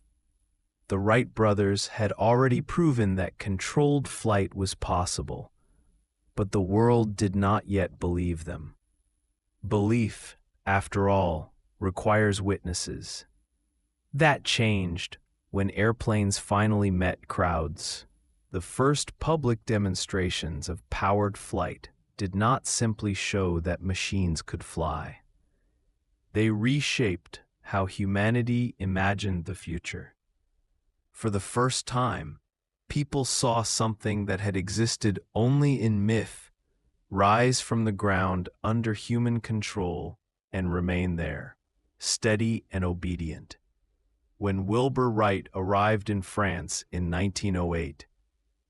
[SPEAKER 1] The Wright brothers had already proven that controlled flight was possible, but the world did not yet believe them. Belief, after all, requires witnesses. That changed when airplanes finally met crowds. The first public demonstrations of powered flight did not simply show that machines could fly. They reshaped how humanity imagined the future. For the first time, people saw something that had existed only in myth rise from the ground under human control and remain there, steady and obedient. When Wilbur Wright arrived in France in 1908,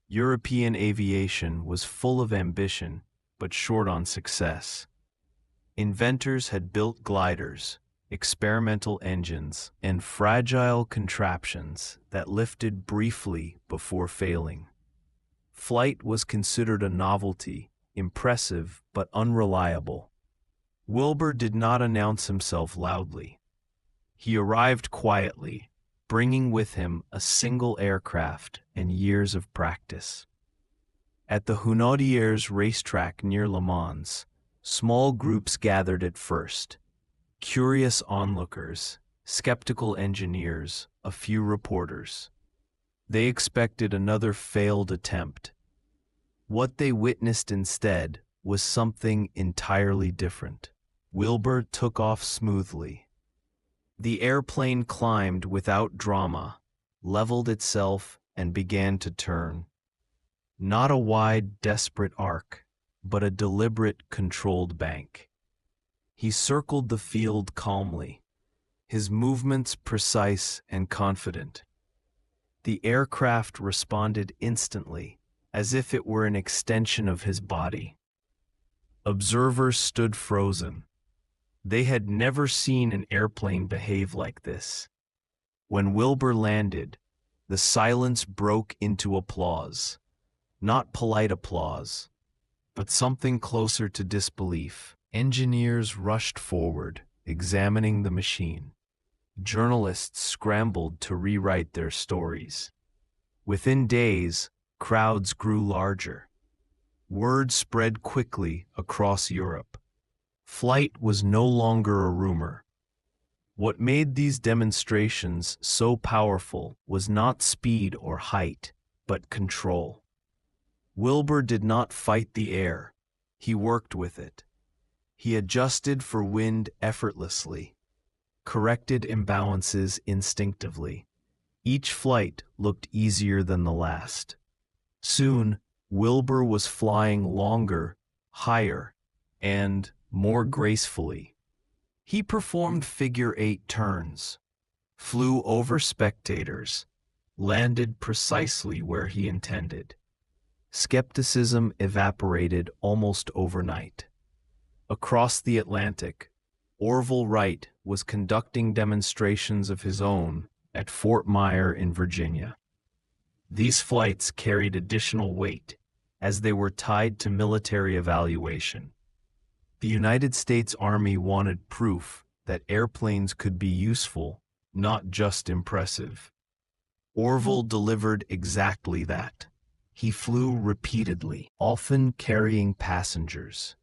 [SPEAKER 1] European aviation was full of ambition but short on success. Inventors had built gliders, experimental engines, and fragile contraptions that lifted briefly before failing. Flight was considered a novelty, impressive but unreliable. Wilbur did not announce himself loudly. He arrived quietly, bringing with him a single aircraft and years of practice. At the Hunaudières racetrack near Le Mans, small groups gathered at first. Curious onlookers, skeptical engineers, a few reporters. They expected another failed attempt. What they witnessed instead was something entirely different. Wilbur took off smoothly. The airplane climbed without drama, leveled itself, and began to turn. Not a wide, desperate arc, but a deliberate, controlled bank. He circled the field calmly, his movements precise and confident. The aircraft responded instantly, as if it were an extension of his body. Observers stood frozen. They had never seen an airplane behave like this. When Wilbur landed, the silence broke into applause. Not polite applause, but something closer to disbelief. Engineers rushed forward, examining the machine. Journalists scrambled to rewrite their stories. Within days, crowds grew larger. Word spread quickly across Europe. Flight was no longer a rumor. What made these demonstrations so powerful was not speed or height, but control. Wilbur did not fight the air. He worked with it. He adjusted for wind effortlessly, corrected imbalances instinctively. Each flight looked easier than the last. Soon, Wilbur was flying longer, higher, and more gracefully. He performed figure-8 turns, flew over spectators, landed precisely where he intended. Skepticism evaporated almost overnight. Across the Atlantic, Orville Wright was conducting demonstrations of his own at Fort Myer in Virginia. These flights carried additional weight, as they were tied to military evaluation. The United States Army wanted proof that airplanes could be useful, not just impressive. Orville delivered exactly that. He flew repeatedly, often carrying passengers.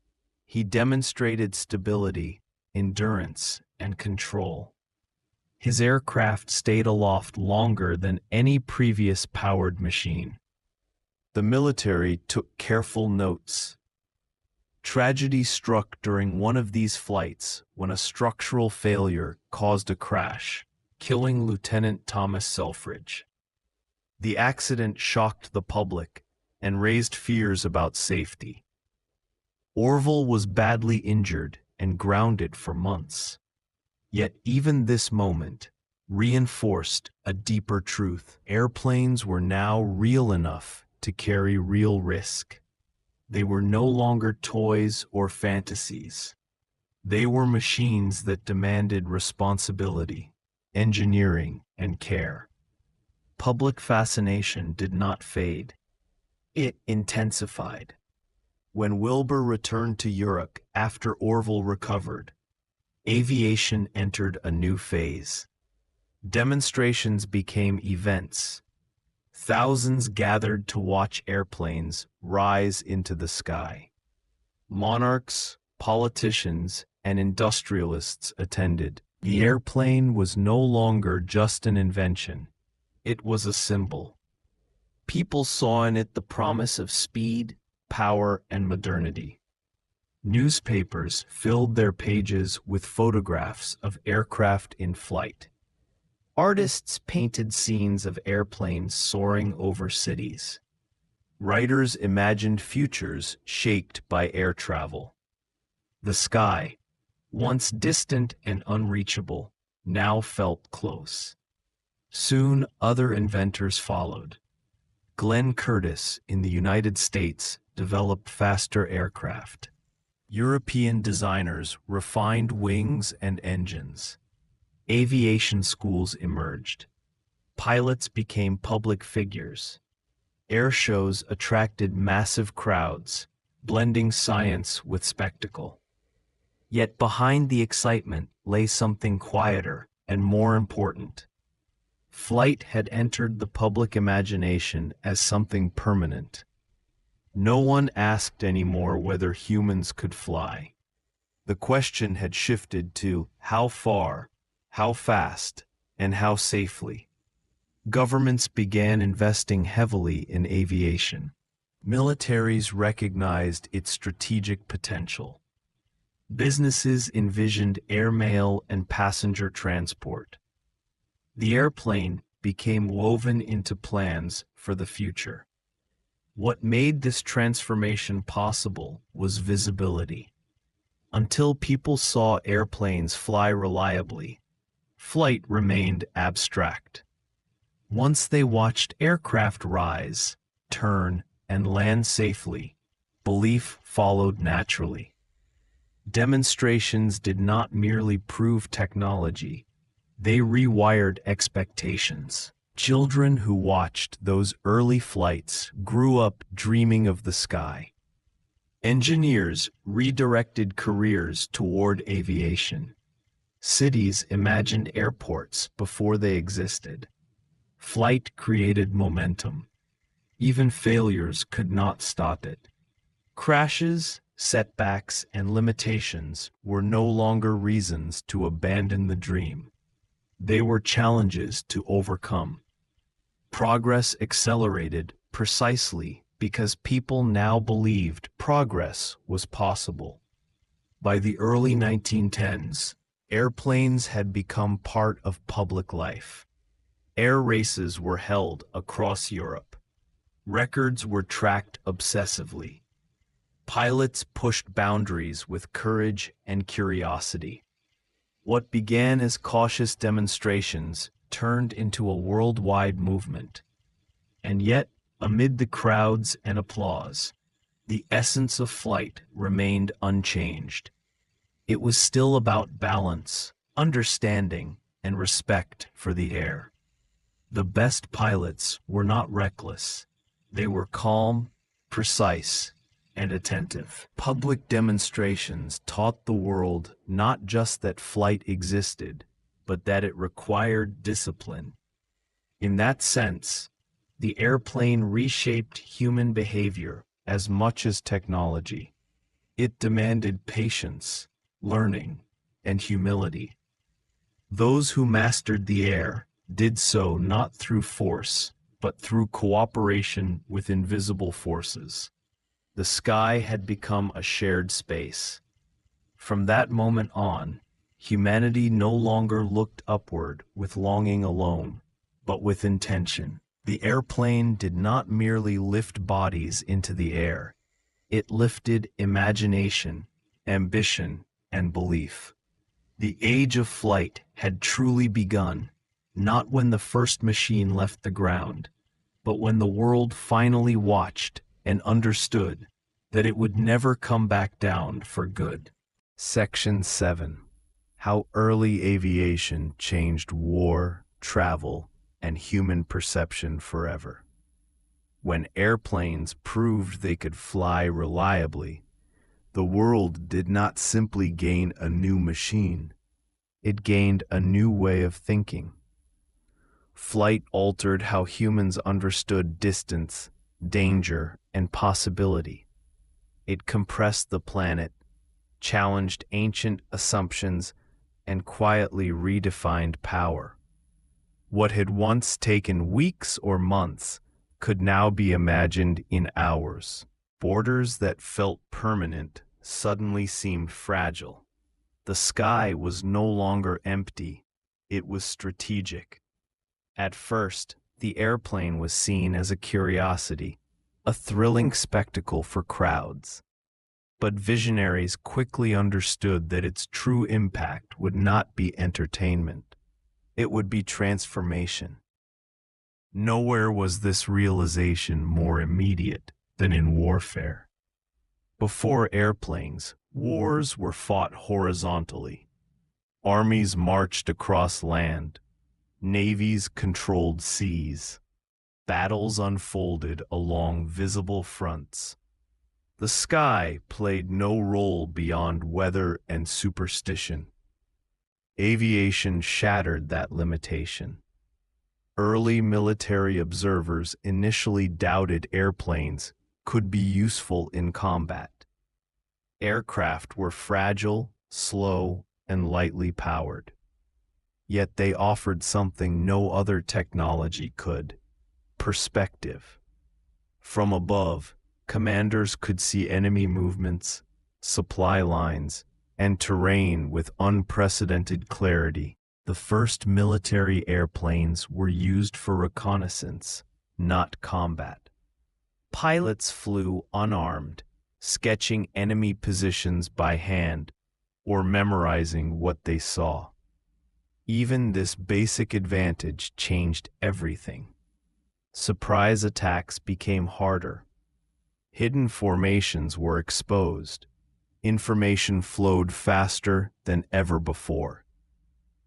[SPEAKER 1] He demonstrated stability, endurance, and control. His aircraft stayed aloft longer than any previous powered machine. The military took careful notes. Tragedy struck during one of these flights when a structural failure caused a crash, killing Lieutenant Thomas Selfridge. The accident shocked the public and raised fears about safety. Orville was badly injured and grounded for months. Yet even this moment reinforced a deeper truth. Airplanes were now real enough to carry real risk. They were no longer toys or fantasies. They were machines that demanded responsibility, engineering, and care. Public fascination did not fade. It intensified. When Wilbur returned to Europe after Orville recovered, aviation entered a new phase. Demonstrations became events. Thousands gathered to watch airplanes rise into the sky. Monarchs, politicians, and industrialists attended. The airplane was no longer just an invention. It was a symbol. People saw in it the promise of speed, power, and modernity. Newspapers filled their pages with photographs of aircraft in flight. Artists painted scenes of airplanes soaring over cities. Writers imagined futures shaped by air travel. The sky, once distant and unreachable, now felt close. Soon other inventors followed. Glenn Curtiss in the United States developed faster aircraft. European designers refined wings and engines. Aviation schools emerged. Pilots became public figures. Air shows attracted massive crowds, blending science with spectacle. Yet behind the excitement lay something quieter and more important. Flight had entered the public imagination as something permanent. No one asked anymore whether humans could fly. The question had shifted to how far, how fast, and how safely. Governments began investing heavily in aviation. Militaries recognized its strategic potential. Businesses envisioned airmail and passenger transport. The airplane became woven into plans for the future. What made this transformation possible was visibility. Until people saw airplanes fly reliably, flight remained abstract. Once they watched aircraft rise, turn, and land safely, belief followed naturally. Demonstrations did not merely prove technology, they rewired expectations. Children who watched those early flights grew up dreaming of the sky. Engineers redirected careers toward aviation. Cities imagined airports before they existed. Flight created momentum. Even failures could not stop it. Crashes, setbacks, and limitations were no longer reasons to abandon the dream. They were challenges to overcome. Progress accelerated precisely because people now believed progress was possible. By the early 1910s, airplanes had become part of public life. Air races were held across Europe. Records were tracked obsessively. Pilots pushed boundaries with courage and curiosity. What began as cautious demonstrations turned into a worldwide movement. And yet, amid the crowds and applause, the essence of flight remained unchanged. It was still about balance, understanding, and respect for the air. The best pilots were not reckless. They were calm, precise, and attentive. Public demonstrations taught the world not just that flight existed, but that it required discipline. In that sense, the airplane reshaped human behavior as much as technology. It demanded patience, learning, and humility. Those who mastered the air did so not through force, but through cooperation with invisible forces. The sky had become a shared space. From that moment on, humanity no longer looked upward with longing alone, but with intention. The airplane did not merely lift bodies into the air. It lifted imagination, ambition, and belief. The age of flight had truly begun, not when the first machine left the ground, but when the world finally watched and understood that it would never come back down for good. Section 7. How early aviation changed war, travel, and human perception forever. When airplanes proved they could fly reliably, the world did not simply gain a new machine, it gained a new way of thinking. Flight altered how humans understood distance, danger, and possibility. It compressed the planet, challenged ancient assumptions, and quietly redefined power. What had once taken weeks or months could now be imagined in hours. Borders that felt permanent suddenly seemed fragile. The sky was no longer empty, it was strategic. At first, the airplane was seen as a curiosity, a thrilling spectacle for crowds. But visionaries quickly understood that its true impact would not be entertainment. It would be transformation. Nowhere was this realization more immediate than in warfare. Before airplanes, Wars were fought horizontally. Armies marched across land. Navies controlled seas. Battles unfolded along visible fronts. The sky played no role beyond weather and superstition. Aviation shattered that limitation. Early military observers initially doubted airplanes could be useful in combat. Aircraft were fragile, slow, and lightly powered. Yet they offered something no other technology could: perspective. From above, commanders could see enemy movements, supply lines, and terrain with unprecedented clarity. The first military airplanes were used for reconnaissance, not combat. Pilots flew unarmed, sketching enemy positions by hand or memorizing what they saw. Even this basic advantage changed everything. Surprise attacks became harder. Hidden formations were exposed. Information flowed faster than ever before.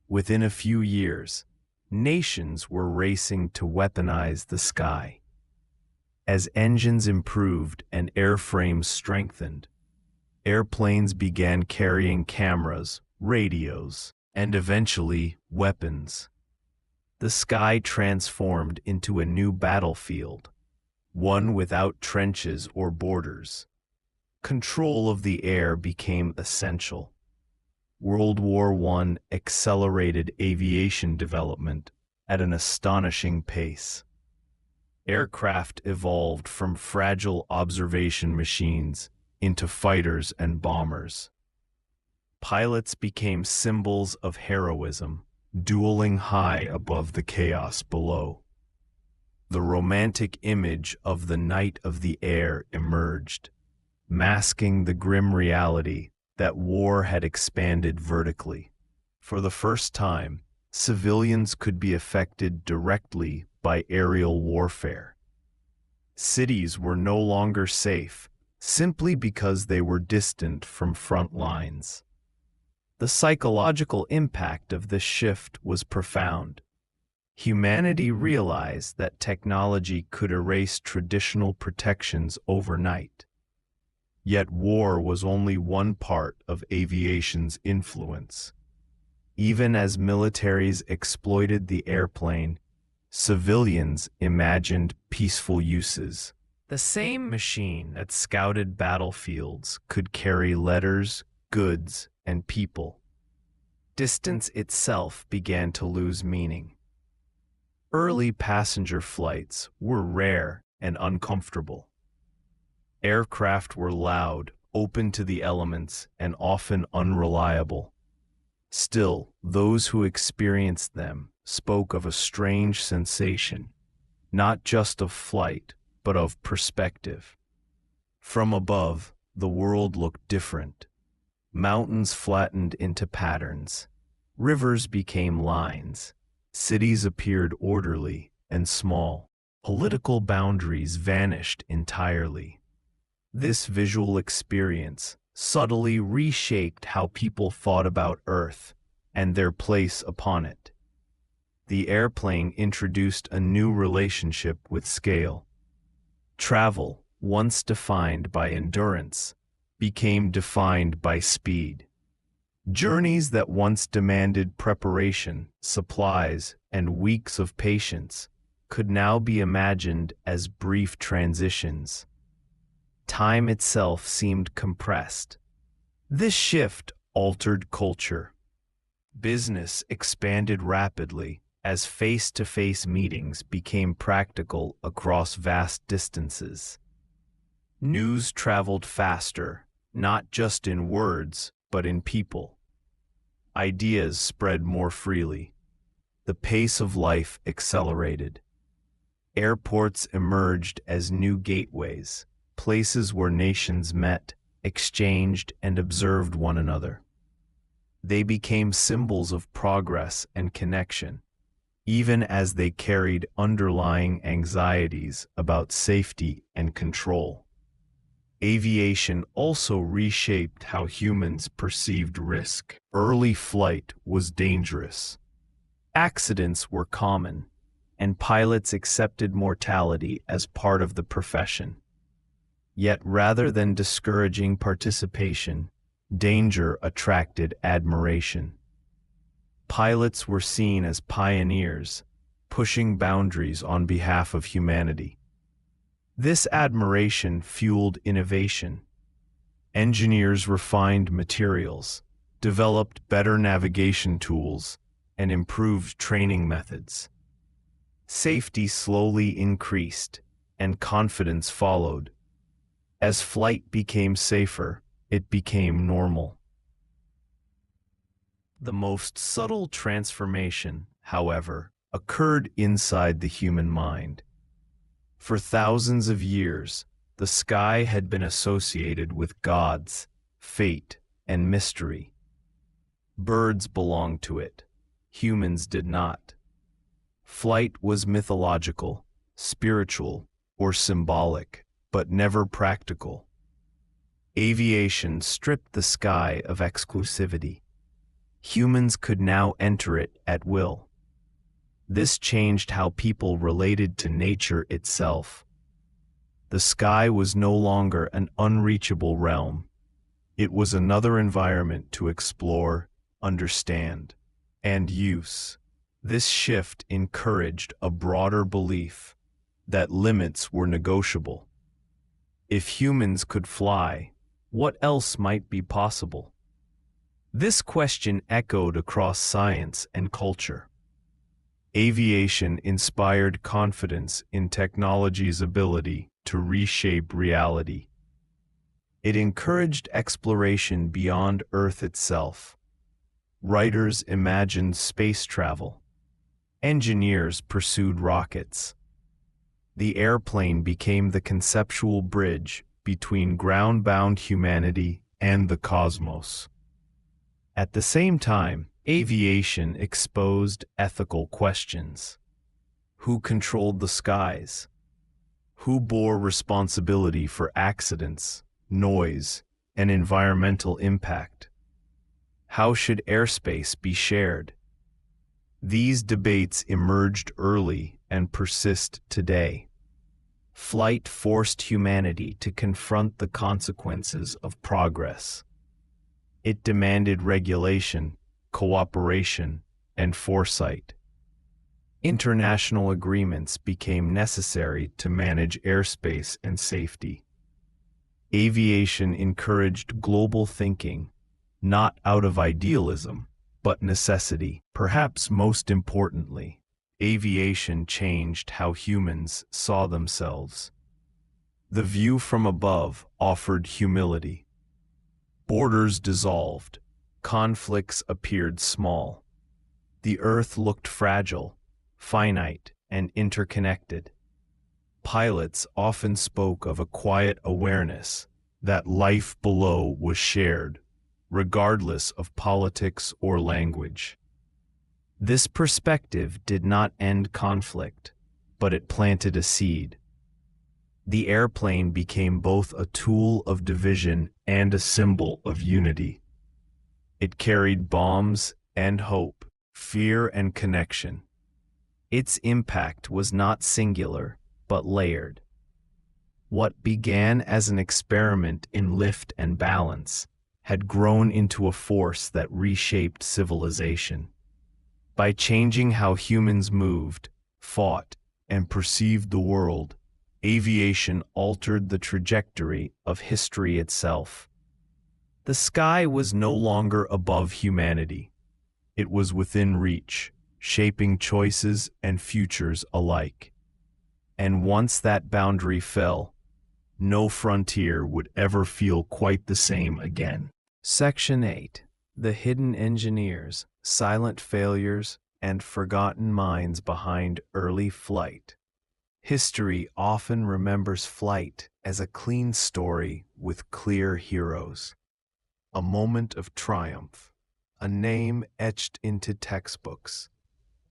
[SPEAKER 1] Within a few years, nations were racing to weaponize the sky. As engines improved and airframes strengthened, airplanes began carrying cameras, radios, and eventually weapons. The sky transformed into a new battlefield, one without trenches or borders. Control of the air became essential. World War I accelerated aviation development at an astonishing pace. Aircraft evolved from fragile observation machines into fighters and bombers. Pilots became symbols of heroism, dueling high above the chaos below. The romantic image of the Knight of the Air emerged, masking the grim reality that war had expanded vertically. For the first time, civilians could be affected directly by aerial warfare. Cities were no longer safe simply because they were distant from front lines. The psychological impact of this shift was profound. Humanity realized that technology could erase traditional protections overnight. Yet war was only one part of aviation's influence. Even as militaries exploited the airplane, civilians imagined peaceful uses. The same machine that scouted battlefields could carry letters, goods, and people. Distance itself began to lose meaning. Early passenger flights were rare and uncomfortable. Aircraft were loud, open to the elements, and often unreliable. Still, those who experienced them spoke of a strange sensation, not just of flight, but of perspective. From above, the world looked different. Mountains flattened into patterns. Rivers became lines. Cities appeared orderly and small. Political boundaries vanished entirely. This visual experience subtly reshaped how people thought about Earth and their place upon it. The airplane introduced a new relationship with scale. Travel, once defined by endurance, became defined by speed. Journeys that once demanded preparation, supplies, and weeks of patience could now be imagined as brief transitions. Time itself seemed compressed. This shift altered culture. Business expanded rapidly as face-to-face meetings became practical across vast distances. News traveled faster, not just in words, but in people. Ideas spread more freely. The pace of life accelerated. Airports emerged as new gateways, places where nations met, exchanged, and observed one another. They became symbols of progress and connection, even as they carried underlying anxieties about safety and control. Aviation also reshaped how humans perceived risk. Early flight was dangerous. Accidents were common, and pilots accepted mortality as part of the profession. Yet rather than discouraging participation, danger attracted admiration. Pilots were seen as pioneers, pushing boundaries on behalf of humanity. This admiration fueled innovation. Engineers refined materials, developed better navigation tools, and improved training methods. Safety slowly increased, and confidence followed. As flight became safer, it became normal. The most subtle transformation, however, occurred inside the human mind. For thousands of years, the sky had been associated with gods, fate, and mystery. Birds belonged to it. Humans did not. Flight was mythological, spiritual, or symbolic, but never practical. Aviation stripped the sky of exclusivity. Humans could now enter it at will. This changed how people related to nature itself. The sky was no longer an unreachable realm. It was another environment to explore, understand, and use. This shift encouraged a broader belief that limits were negotiable. If humans could fly, what else might be possible? This question echoed across science and culture. Aviation inspired confidence in technology's ability to reshape reality. It encouraged exploration beyond Earth itself. Writers imagined space travel. Engineers pursued rockets. The airplane became the conceptual bridge between ground-bound humanity and the cosmos. At the same time, aviation exposed ethical questions. Who controlled the skies? Who bore responsibility for accidents, noise, and environmental impact? How should airspace be shared? These debates emerged early and persist today. Flight forced humanity to confront the consequences of progress. It demanded regulation, cooperation, and foresight. International agreements became necessary to manage airspace and safety. Aviation encouraged global thinking, not out of idealism, but necessity. Perhaps most importantly, aviation changed how humans saw themselves. The view from above offered humility. Borders dissolved. Conflicts appeared small. The earth looked fragile, finite, and interconnected. Pilots often spoke of a quiet awareness that life below was shared, regardless of politics or language. This perspective did not end conflict, but it planted a seed. The airplane became both a tool of division and a symbol of unity. It carried bombs and hope, fear and connection. Its impact was not singular, but layered. What began as an experiment in lift and balance had grown into a force that reshaped civilization. By changing how humans moved, fought, and perceived the world, aviation altered the trajectory of history itself. The sky was no longer above humanity. It was within reach, shaping choices and futures alike. And once that boundary fell, no frontier would ever feel quite the same again. Section 8. The Hidden Engineers, Silent Failures, and Forgotten Minds Behind Early Flight. History often remembers flight as a clean story with clear heroes. A moment of triumph, a name etched into textbooks,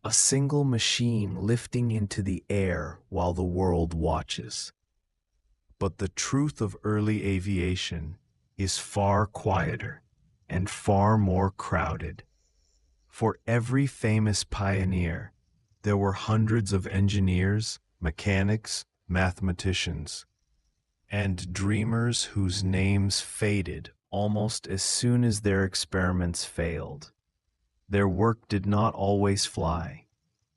[SPEAKER 1] a single machine lifting into the air while the world watches. But the truth of early aviation is far quieter and far more crowded. For every famous pioneer, there were hundreds of engineers, mechanics, mathematicians, and dreamers whose names faded almost as soon as their experiments failed. Their work did not always fly,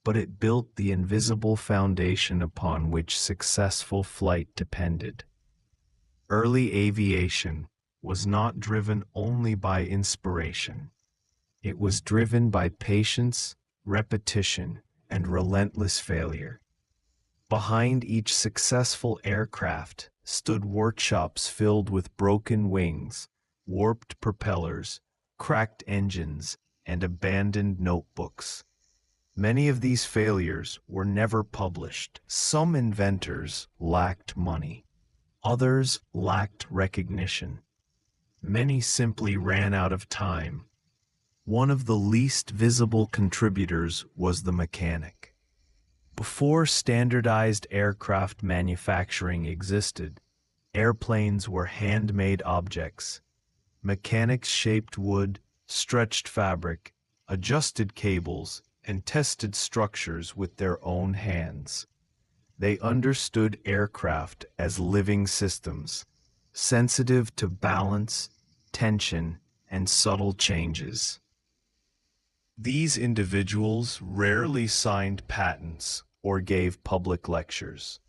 [SPEAKER 1] but it built the invisible foundation upon which successful flight depended. Early aviation was not driven only by inspiration. It was driven by patience, repetition, and relentless failure. Behind each successful aircraft stood workshops filled with broken wings, warped propellers, cracked engines, and abandoned notebooks. Many of these failures were never published. Some inventors lacked money. Others lacked recognition. Many simply ran out of time. One of the least visible contributors was the mechanic. Before standardized aircraft manufacturing existed, airplanes were handmade objects. Mechanics shaped wood, stretched fabric, adjusted cables, and tested structures with their own hands. They understood aircraft as living systems, sensitive to balance, tension, and subtle changes. These individuals rarely signed patents or gave public lectures.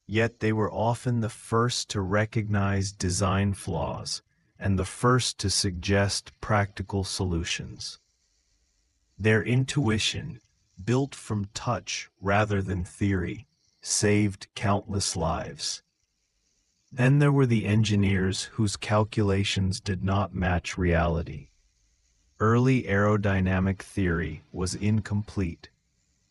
[SPEAKER 1] Yet they were often the first to recognize design flaws and the first to suggest practical solutions. Their intuition, built from touch rather than theory, saved countless lives. Then there were the engineers whose calculations did not match reality. Early aerodynamic theory was incomplete.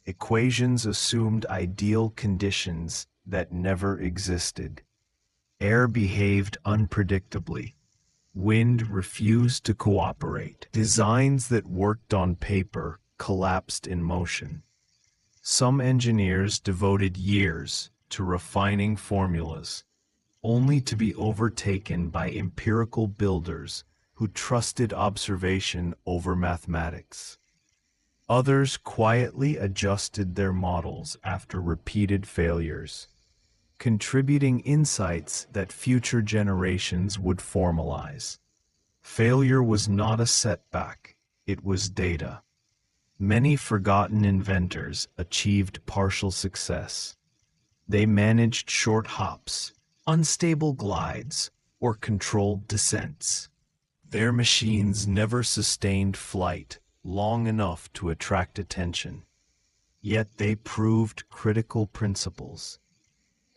[SPEAKER 1] Equations assumed ideal conditions that never existed. Air behaved unpredictably. Wind refused to cooperate. Designs that worked on paper collapsed in motion. Some engineers devoted years to refining formulas, only to be overtaken by empirical builders who trusted observation over mathematics. Others quietly adjusted their models after repeated failures, contributing insights that future generations would formalize. Failure was not a setback, it was data. Many forgotten inventors achieved partial success. They managed short hops, unstable glides, or controlled descents. Their machines never sustained flight long enough to attract attention. Yet they proved critical principles.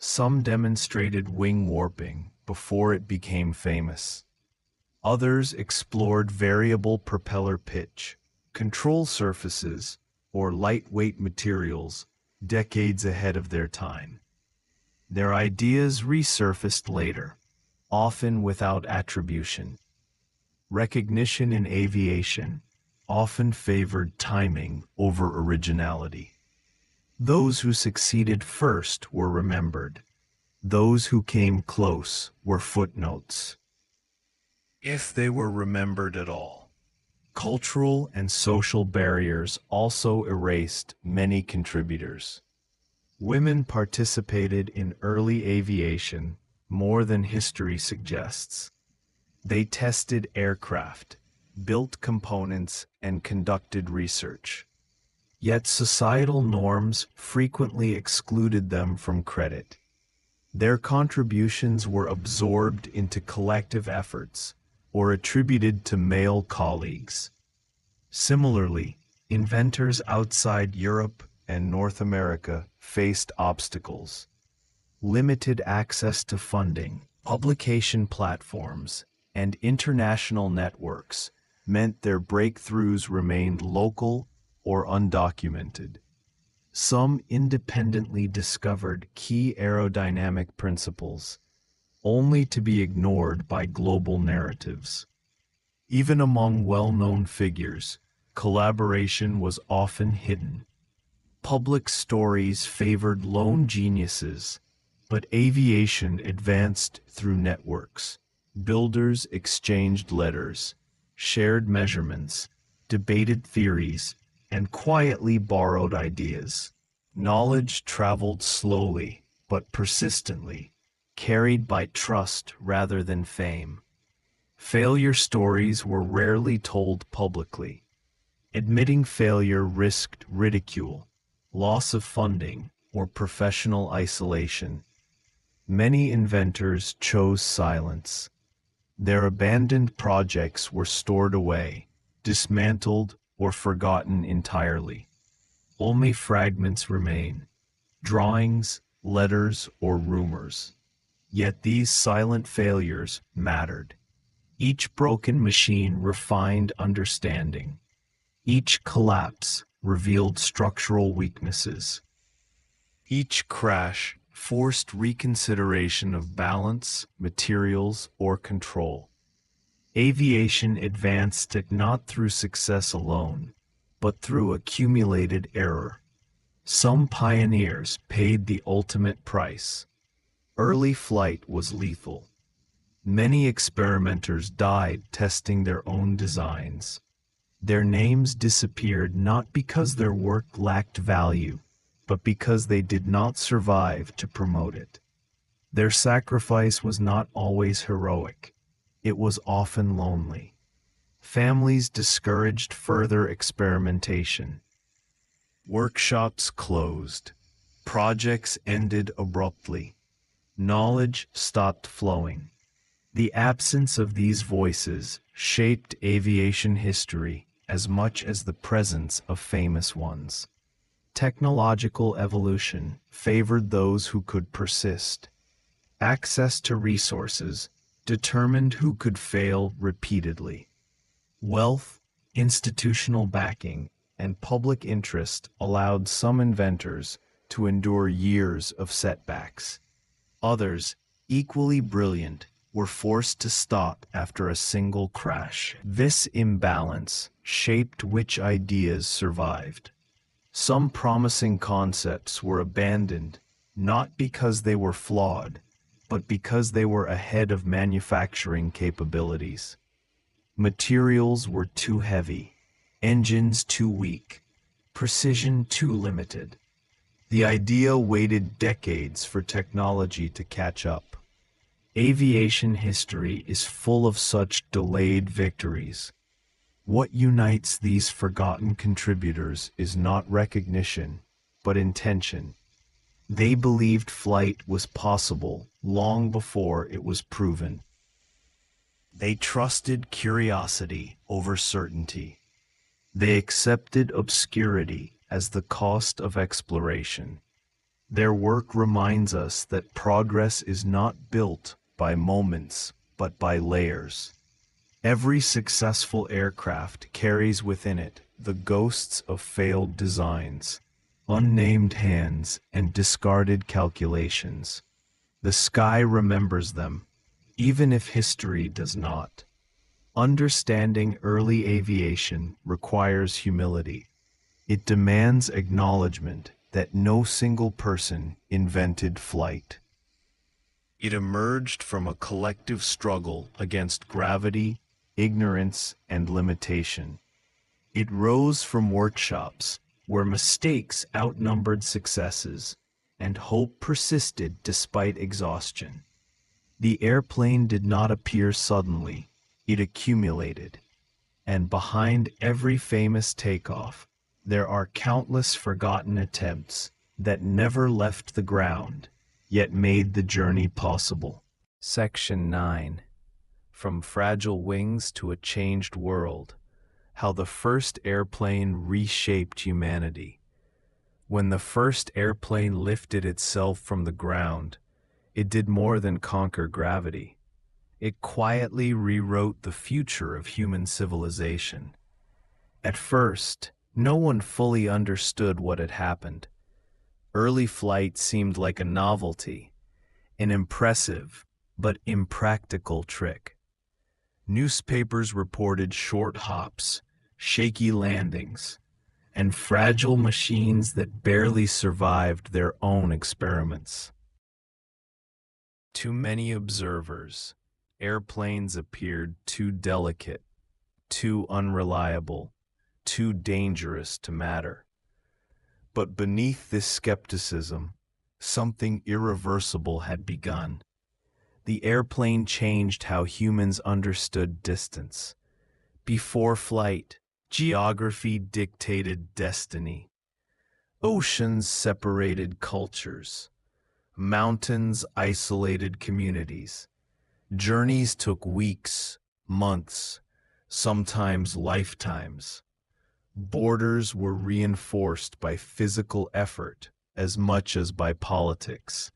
[SPEAKER 1] Some demonstrated wing warping before it became famous. Others explored variable propeller pitch, control surfaces, or lightweight materials decades ahead of their time. Their ideas resurfaced later, often without attribution. Recognition in aviation often favored timing over originality. Those who succeeded first were remembered. Those who came close were footnotes. If they were remembered at all. Cultural and social barriers also erased many contributors. Women participated in early aviation more than history suggests. They tested aircraft, built components, and conducted research. Yet societal norms frequently excluded them from credit. Their contributions were absorbed into collective efforts or attributed to male colleagues. Similarly, inventors outside Europe and North America faced obstacles. Limited access to funding, publication platforms, and international networks meant their breakthroughs remained local or undocumented. Some independently discovered key aerodynamic principles, only to be ignored by global narratives. Even among well-known figures, collaboration was often hidden. Public stories favored lone geniuses, But aviation advanced through networks. Builders exchanged letters, shared measurements, debated theories, and quietly borrowed ideas. Knowledge traveled slowly, but persistently, carried by trust rather than fame. Failure stories were rarely told publicly. Admitting failure risked ridicule, loss of funding, or professional isolation. Many inventors chose silence. Their abandoned projects were stored away, dismantled, or forgotten entirely. Only fragments remain, drawings, letters, or rumors. Yet these silent failures mattered. Each broken machine refined understanding. Each collapse revealed structural weaknesses. Each crash forced reconsideration of balance, materials, or control. Aviation advanced not through success alone, but through accumulated error. Some pioneers paid the ultimate price. Early flight was lethal. Many experimenters died testing their own designs. Their names disappeared not because their work lacked value, but because they did not survive to promote it. Their sacrifice was not always heroic. It was often lonely. Families discouraged further experimentation. Workshops closed. Projects ended abruptly. Knowledge stopped flowing. The absence of these voices shaped aviation history as much as the presence of famous ones. Technological evolution favored those who could persist. Access to resources determined who could fail repeatedly. Wealth, institutional backing, and public interest allowed some inventors to endure years of setbacks. Others, equally brilliant, were forced to stop after a single crash. This imbalance shaped which ideas survived. Some promising concepts were abandoned, not because they were flawed, but because they were ahead of manufacturing capabilities. Materials were too heavy, engines too weak, precision too limited. The idea waited decades for technology to catch up. Aviation history is full of such delayed victories. What unites these forgotten contributors is not recognition, but intention. They believed flight was possible long before it was proven. They trusted curiosity over certainty. They accepted obscurity as the cost of exploration. Their work reminds us that progress is not built by moments, but by layers. Every successful aircraft carries within it the ghosts of failed designs, unnamed hands, and discarded calculations. The sky remembers them, even if history does not. Understanding early aviation requires humility. It demands acknowledgement that no single person invented flight. It emerged from a collective struggle against gravity, ignorance, and limitation. It rose from workshops where mistakes outnumbered successes and hope persisted despite exhaustion. The airplane did not appear suddenly, it accumulated. And behind every famous takeoff, there are countless forgotten attempts that never left the ground, yet made the journey possible. Section 9. From Fragile Wings to a Changed World. How the First Airplane Reshaped Humanity. When the first airplane lifted itself from the ground, it did more than conquer gravity. It quietly rewrote the future of human civilization. At first, no one fully understood what had happened. Early flight seemed like a novelty, an impressive but impractical trick. Newspapers reported short hops, shaky landings, and fragile machines that barely survived their own experiments. To many observers, airplanes appeared too delicate, too unreliable, too dangerous to matter. But beneath this skepticism, something irreversible had begun. The airplane changed how humans understood distance. Before flight, geography dictated destiny. Oceans separated cultures. Mountains isolated communities. Journeys took weeks, months, sometimes lifetimes. Borders were reinforced by physical effort as much as by politics.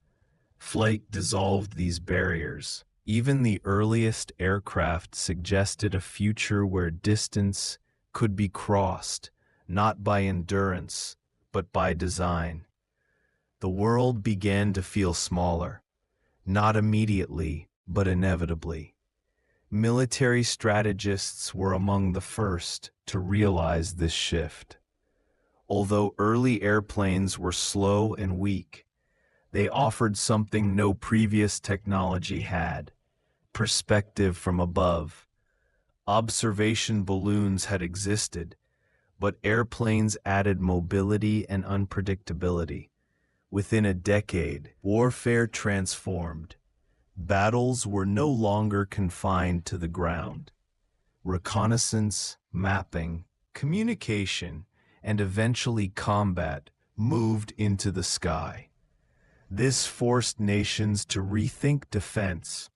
[SPEAKER 1] Flight dissolved these barriers. Even the earliest aircraft suggested a future where distance could be crossed, not by endurance, but by design. The world began to feel smaller, not immediately, but inevitably. Military strategists were among the first to realize this shift. Although early airplanes were slow and weak, they offered something no previous technology had: perspective from above. Observation balloons had existed, but airplanes added mobility and unpredictability. Within a decade, warfare transformed. Battles were no longer confined to the ground. Reconnaissance, mapping, communication, and eventually combat moved into the sky. This forced nations to rethink defense,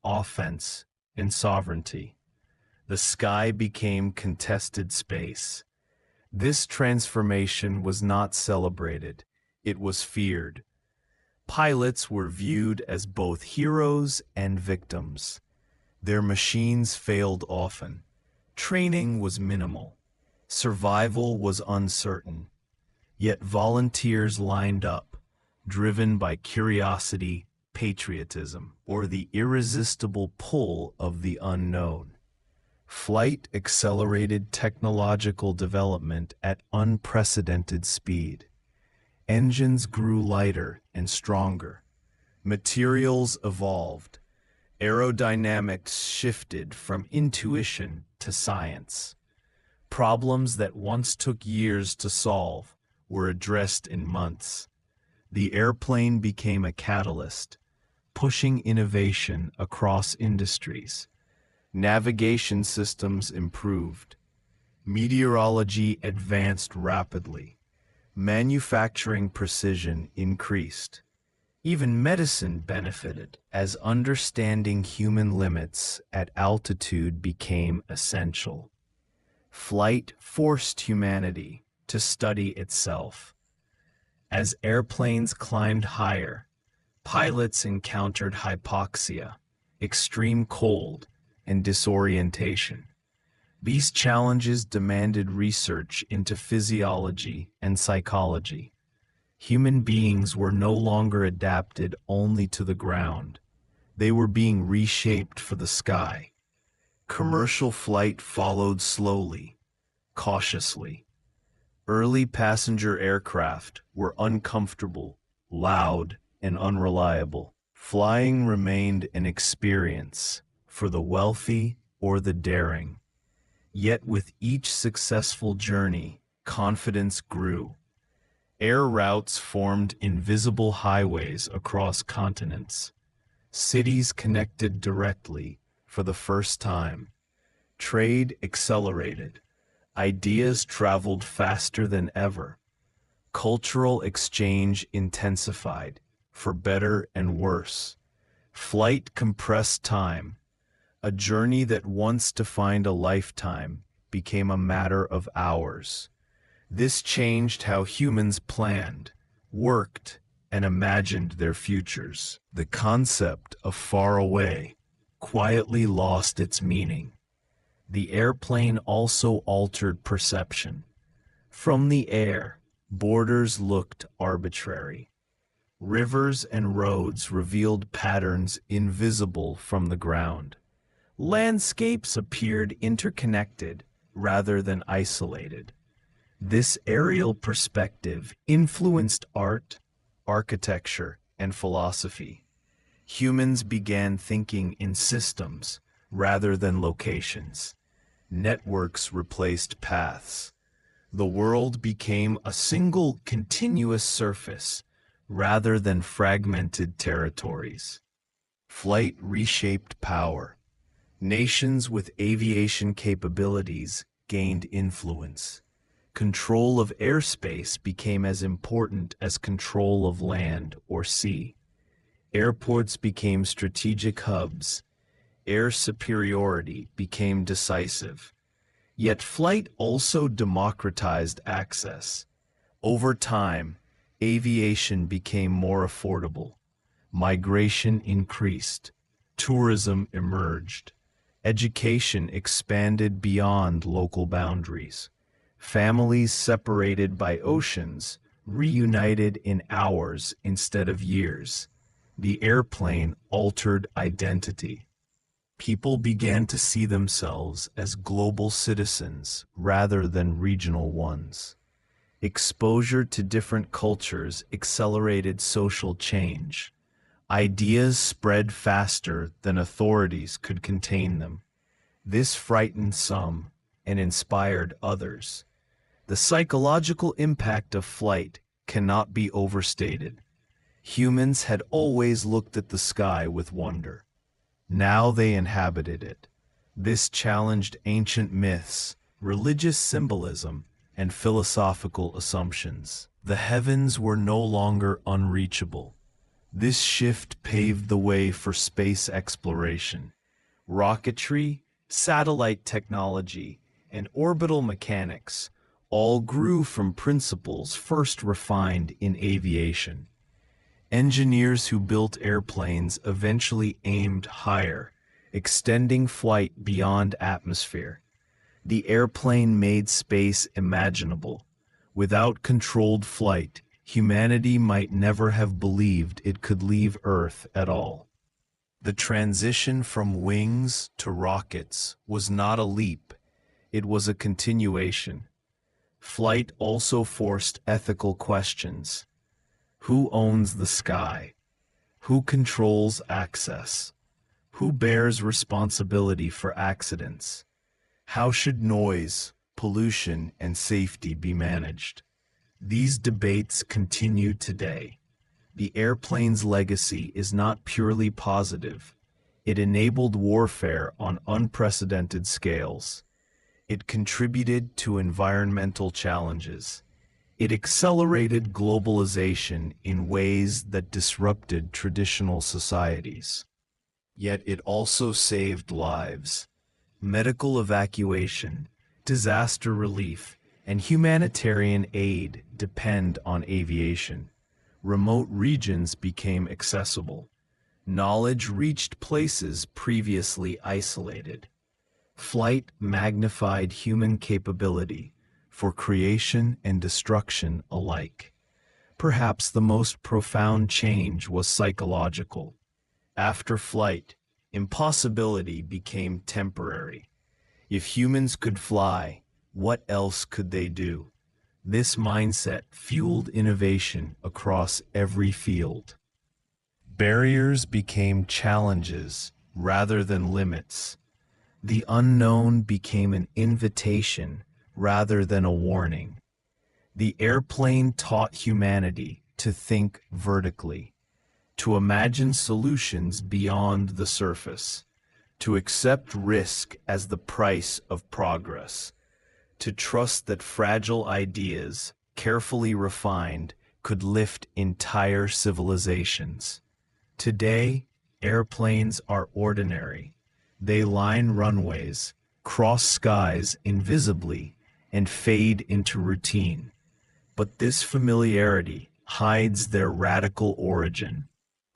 [SPEAKER 1] offense, and sovereignty. The sky became contested space. This transformation was not celebrated, it was feared. Pilots were viewed as both heroes and victims. Their machines failed often. Training was minimal. Survival was uncertain. Yet volunteers lined up, driven by curiosity, patriotism, or the irresistible pull of the unknown. Flight accelerated technological development at unprecedented speed. Engines grew lighter and stronger. Materials evolved. Aerodynamics shifted from intuition to science. Problems that once took years to solve were addressed in months. The airplane became a catalyst, pushing innovation across industries. Navigation systems improved. Meteorology advanced rapidly. Manufacturing precision increased. Even medicine benefited as understanding human limits at altitude became essential. Flight forced humanity to study itself. As airplanes climbed higher, pilots encountered hypoxia, extreme cold, and disorientation. These challenges demanded research into physiology and psychology. Human beings were no longer adapted only to the ground. They were being reshaped for the sky. Commercial flight followed slowly, cautiously. Early passenger aircraft were uncomfortable, loud, and unreliable. Flying remained an experience for the wealthy or the daring. Yet with each successful journey, confidence grew. Air routes formed invisible highways across continents. Cities connected directly for the first time. Trade accelerated. Ideas traveled faster than ever. Cultural exchange intensified, for better and worse. Flight compressed time. A journey that once defined a lifetime became a matter of hours. This changed how humans planned, worked, and imagined their futures. The concept of far away quietly lost its meaning. The airplane also altered perception. From the air, borders looked arbitrary. Rivers and roads revealed patterns invisible from the ground. Landscapes appeared interconnected rather than isolated. This aerial perspective influenced art, architecture, and philosophy. Humans began thinking in systems rather than locations. Networks replaced paths. The world became a single continuous surface rather than fragmented territories. Flight reshaped power. Nations with aviation capabilities gained influence. Control of airspace became as important as control of land or sea. Airports became strategic hubs. Air superiority became decisive. Yet flight also democratized access. Over time, aviation became more affordable. Migration increased. Tourism emerged. Education expanded beyond local boundaries. Families separated by oceans reunited in hours instead of years. The airplane altered identity. People began to see themselves as global citizens rather than regional ones. Exposure to different cultures accelerated social change. Ideas spread faster than authorities could contain them. This frightened some and inspired others. The psychological impact of flight cannot be overstated. Humans had always looked at the sky with wonder. Now they inhabited it. This challenged ancient myths, religious symbolism, and philosophical assumptions. The heavens were no longer unreachable. This shift paved the way for space exploration. Rocketry, satellite technology, and orbital mechanics all grew from principles first refined in aviation. Engineers who built airplanes eventually aimed higher, extending flight beyond atmosphere. The airplane made space imaginable. Without controlled flight, humanity might never have believed it could leave Earth at all. The transition from wings to rockets was not a leap, it was a continuation. Flight also forced ethical questions. Who owns the sky? Who controls access? Who bears responsibility for accidents? How should noise, pollution, and safety be managed? These debates continue today. The airplane's legacy is not purely positive. It enabled warfare on unprecedented scales. It contributed to environmental challenges. It accelerated globalization in ways that disrupted traditional societies. Yet it also saved lives. Medical evacuation, disaster relief, and humanitarian aid depend on aviation. Remote regions became accessible. Knowledge reached places previously isolated. Flight magnified human capability for creation and destruction alike. Perhaps the most profound change was psychological. After flight, impossibility became temporary. If humans could fly, what else could they do? This mindset fueled innovation across every field. Barriers became challenges rather than limits. The unknown became an invitation rather than a warning. The airplane taught humanity to think vertically, to imagine solutions beyond the surface, to accept risk as the price of progress, to trust that fragile ideas, carefully refined, could lift entire civilizations. Today, airplanes are ordinary. They line runways, cross skies invisibly, and fade into routine. But this familiarity hides their radical origin.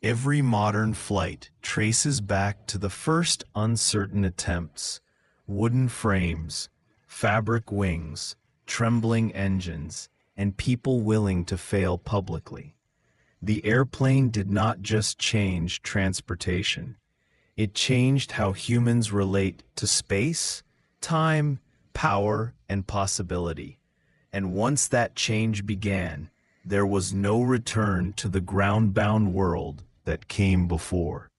[SPEAKER 1] Every modern flight traces back to the first uncertain attempts: wooden frames, fabric wings, trembling engines, and people willing to fail publicly. The airplane did not just change transportation. It changed how humans relate to space, time, power, and possibility. And once that change began, there was no return to the ground-bound world that came before.